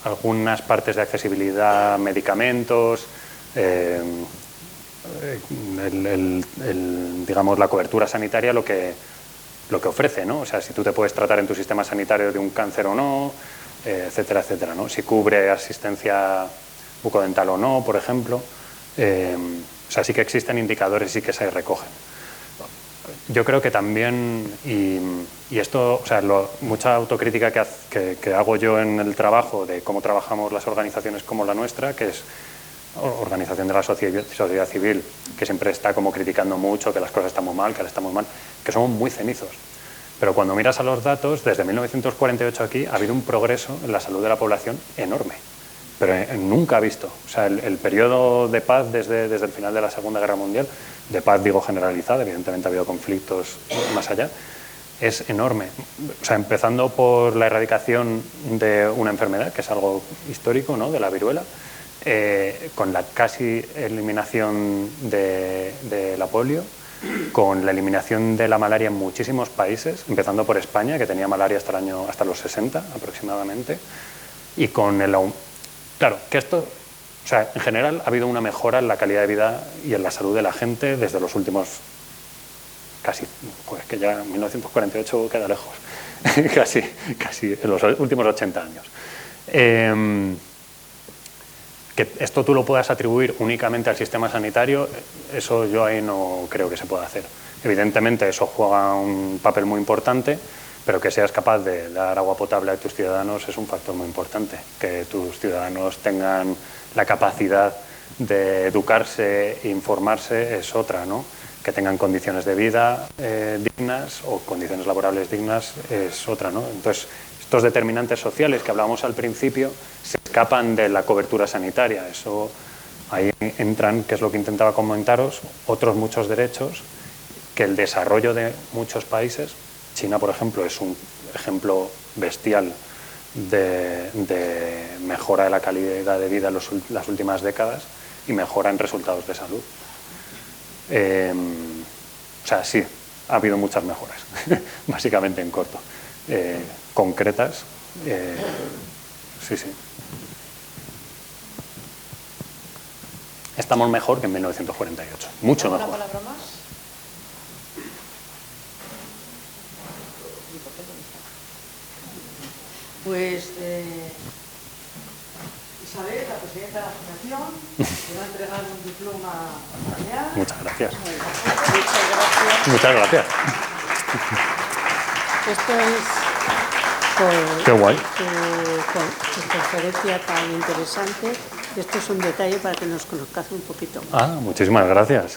algunas partes de accesibilidad a medicamentos, digamos, la cobertura sanitaria lo que ofrece, ¿no? O sea, si tú te puedes tratar en tu sistema sanitario de un cáncer o no, etcétera, etcétera, ¿no? Si cubre asistencia bucodental o no, por ejemplo. O sea, sí que existen indicadores y sí que se recogen. Yo creo que también, y esto, o sea, mucha autocrítica que hago yo en el trabajo de cómo trabajamos las organizaciones como la nuestra, que es organización de la sociedad civil, que siempre está como criticando mucho, que las cosas están muy mal, que ahora están muy mal, que somos muy cenizos. Pero cuando miras a los datos, desde 1948 aquí ha habido un progreso en la salud de la población enorme, pero nunca visto. O sea, el periodo de paz desde el final de la Segunda Guerra Mundial, de paz digo generalizada, evidentemente ha habido conflictos más allá, es enorme. O sea, empezando por la erradicación de una enfermedad, que es algo histórico, ¿no?, de la viruela, con la casi eliminación de la polio, con la eliminación de la malaria en muchísimos países, empezando por España, que tenía malaria hasta los 60 aproximadamente, y con el... Claro, que esto, o sea, en general ha habido una mejora en la calidad de vida y en la salud de la gente desde los últimos casi, pues que ya 1948 queda lejos, casi en los últimos 80 años. Que esto tú lo puedas atribuir únicamente al sistema sanitario, eso yo ahí no creo que se pueda hacer. Evidentemente eso juega un papel muy importante, pero que seas capaz de dar agua potable a tus ciudadanos es un factor muy importante. Que tus ciudadanos tengan la capacidad de educarse e informarse es otra, ¿no? Que tengan condiciones de vida dignas o condiciones laborables dignas es otra, ¿no? Entonces, estos determinantes sociales que hablábamos al principio se escapan de la cobertura sanitaria. Eso, ahí entran, que es lo que intentaba comentaros, otros muchos derechos que el desarrollo de muchos países, China, por ejemplo, es un ejemplo bestial de mejora de la calidad de vida en las últimas décadas y mejora en resultados de salud. O sea, sí, ha habido muchas mejoras, básicamente en corto. Concretas, sí, sí. Estamos mejor que en 1948, mucho mejor. ¿Una palabra más? Pues Isabel, la presidenta de la asociación, le va a entregar un diploma familiar. Muchas gracias. Muchas gracias. Muchas gracias. Esto es por Qué guay. tu conferencia tan interesante. Esto es un detalle para que nos conozcas un poquito más. Muchísimas gracias.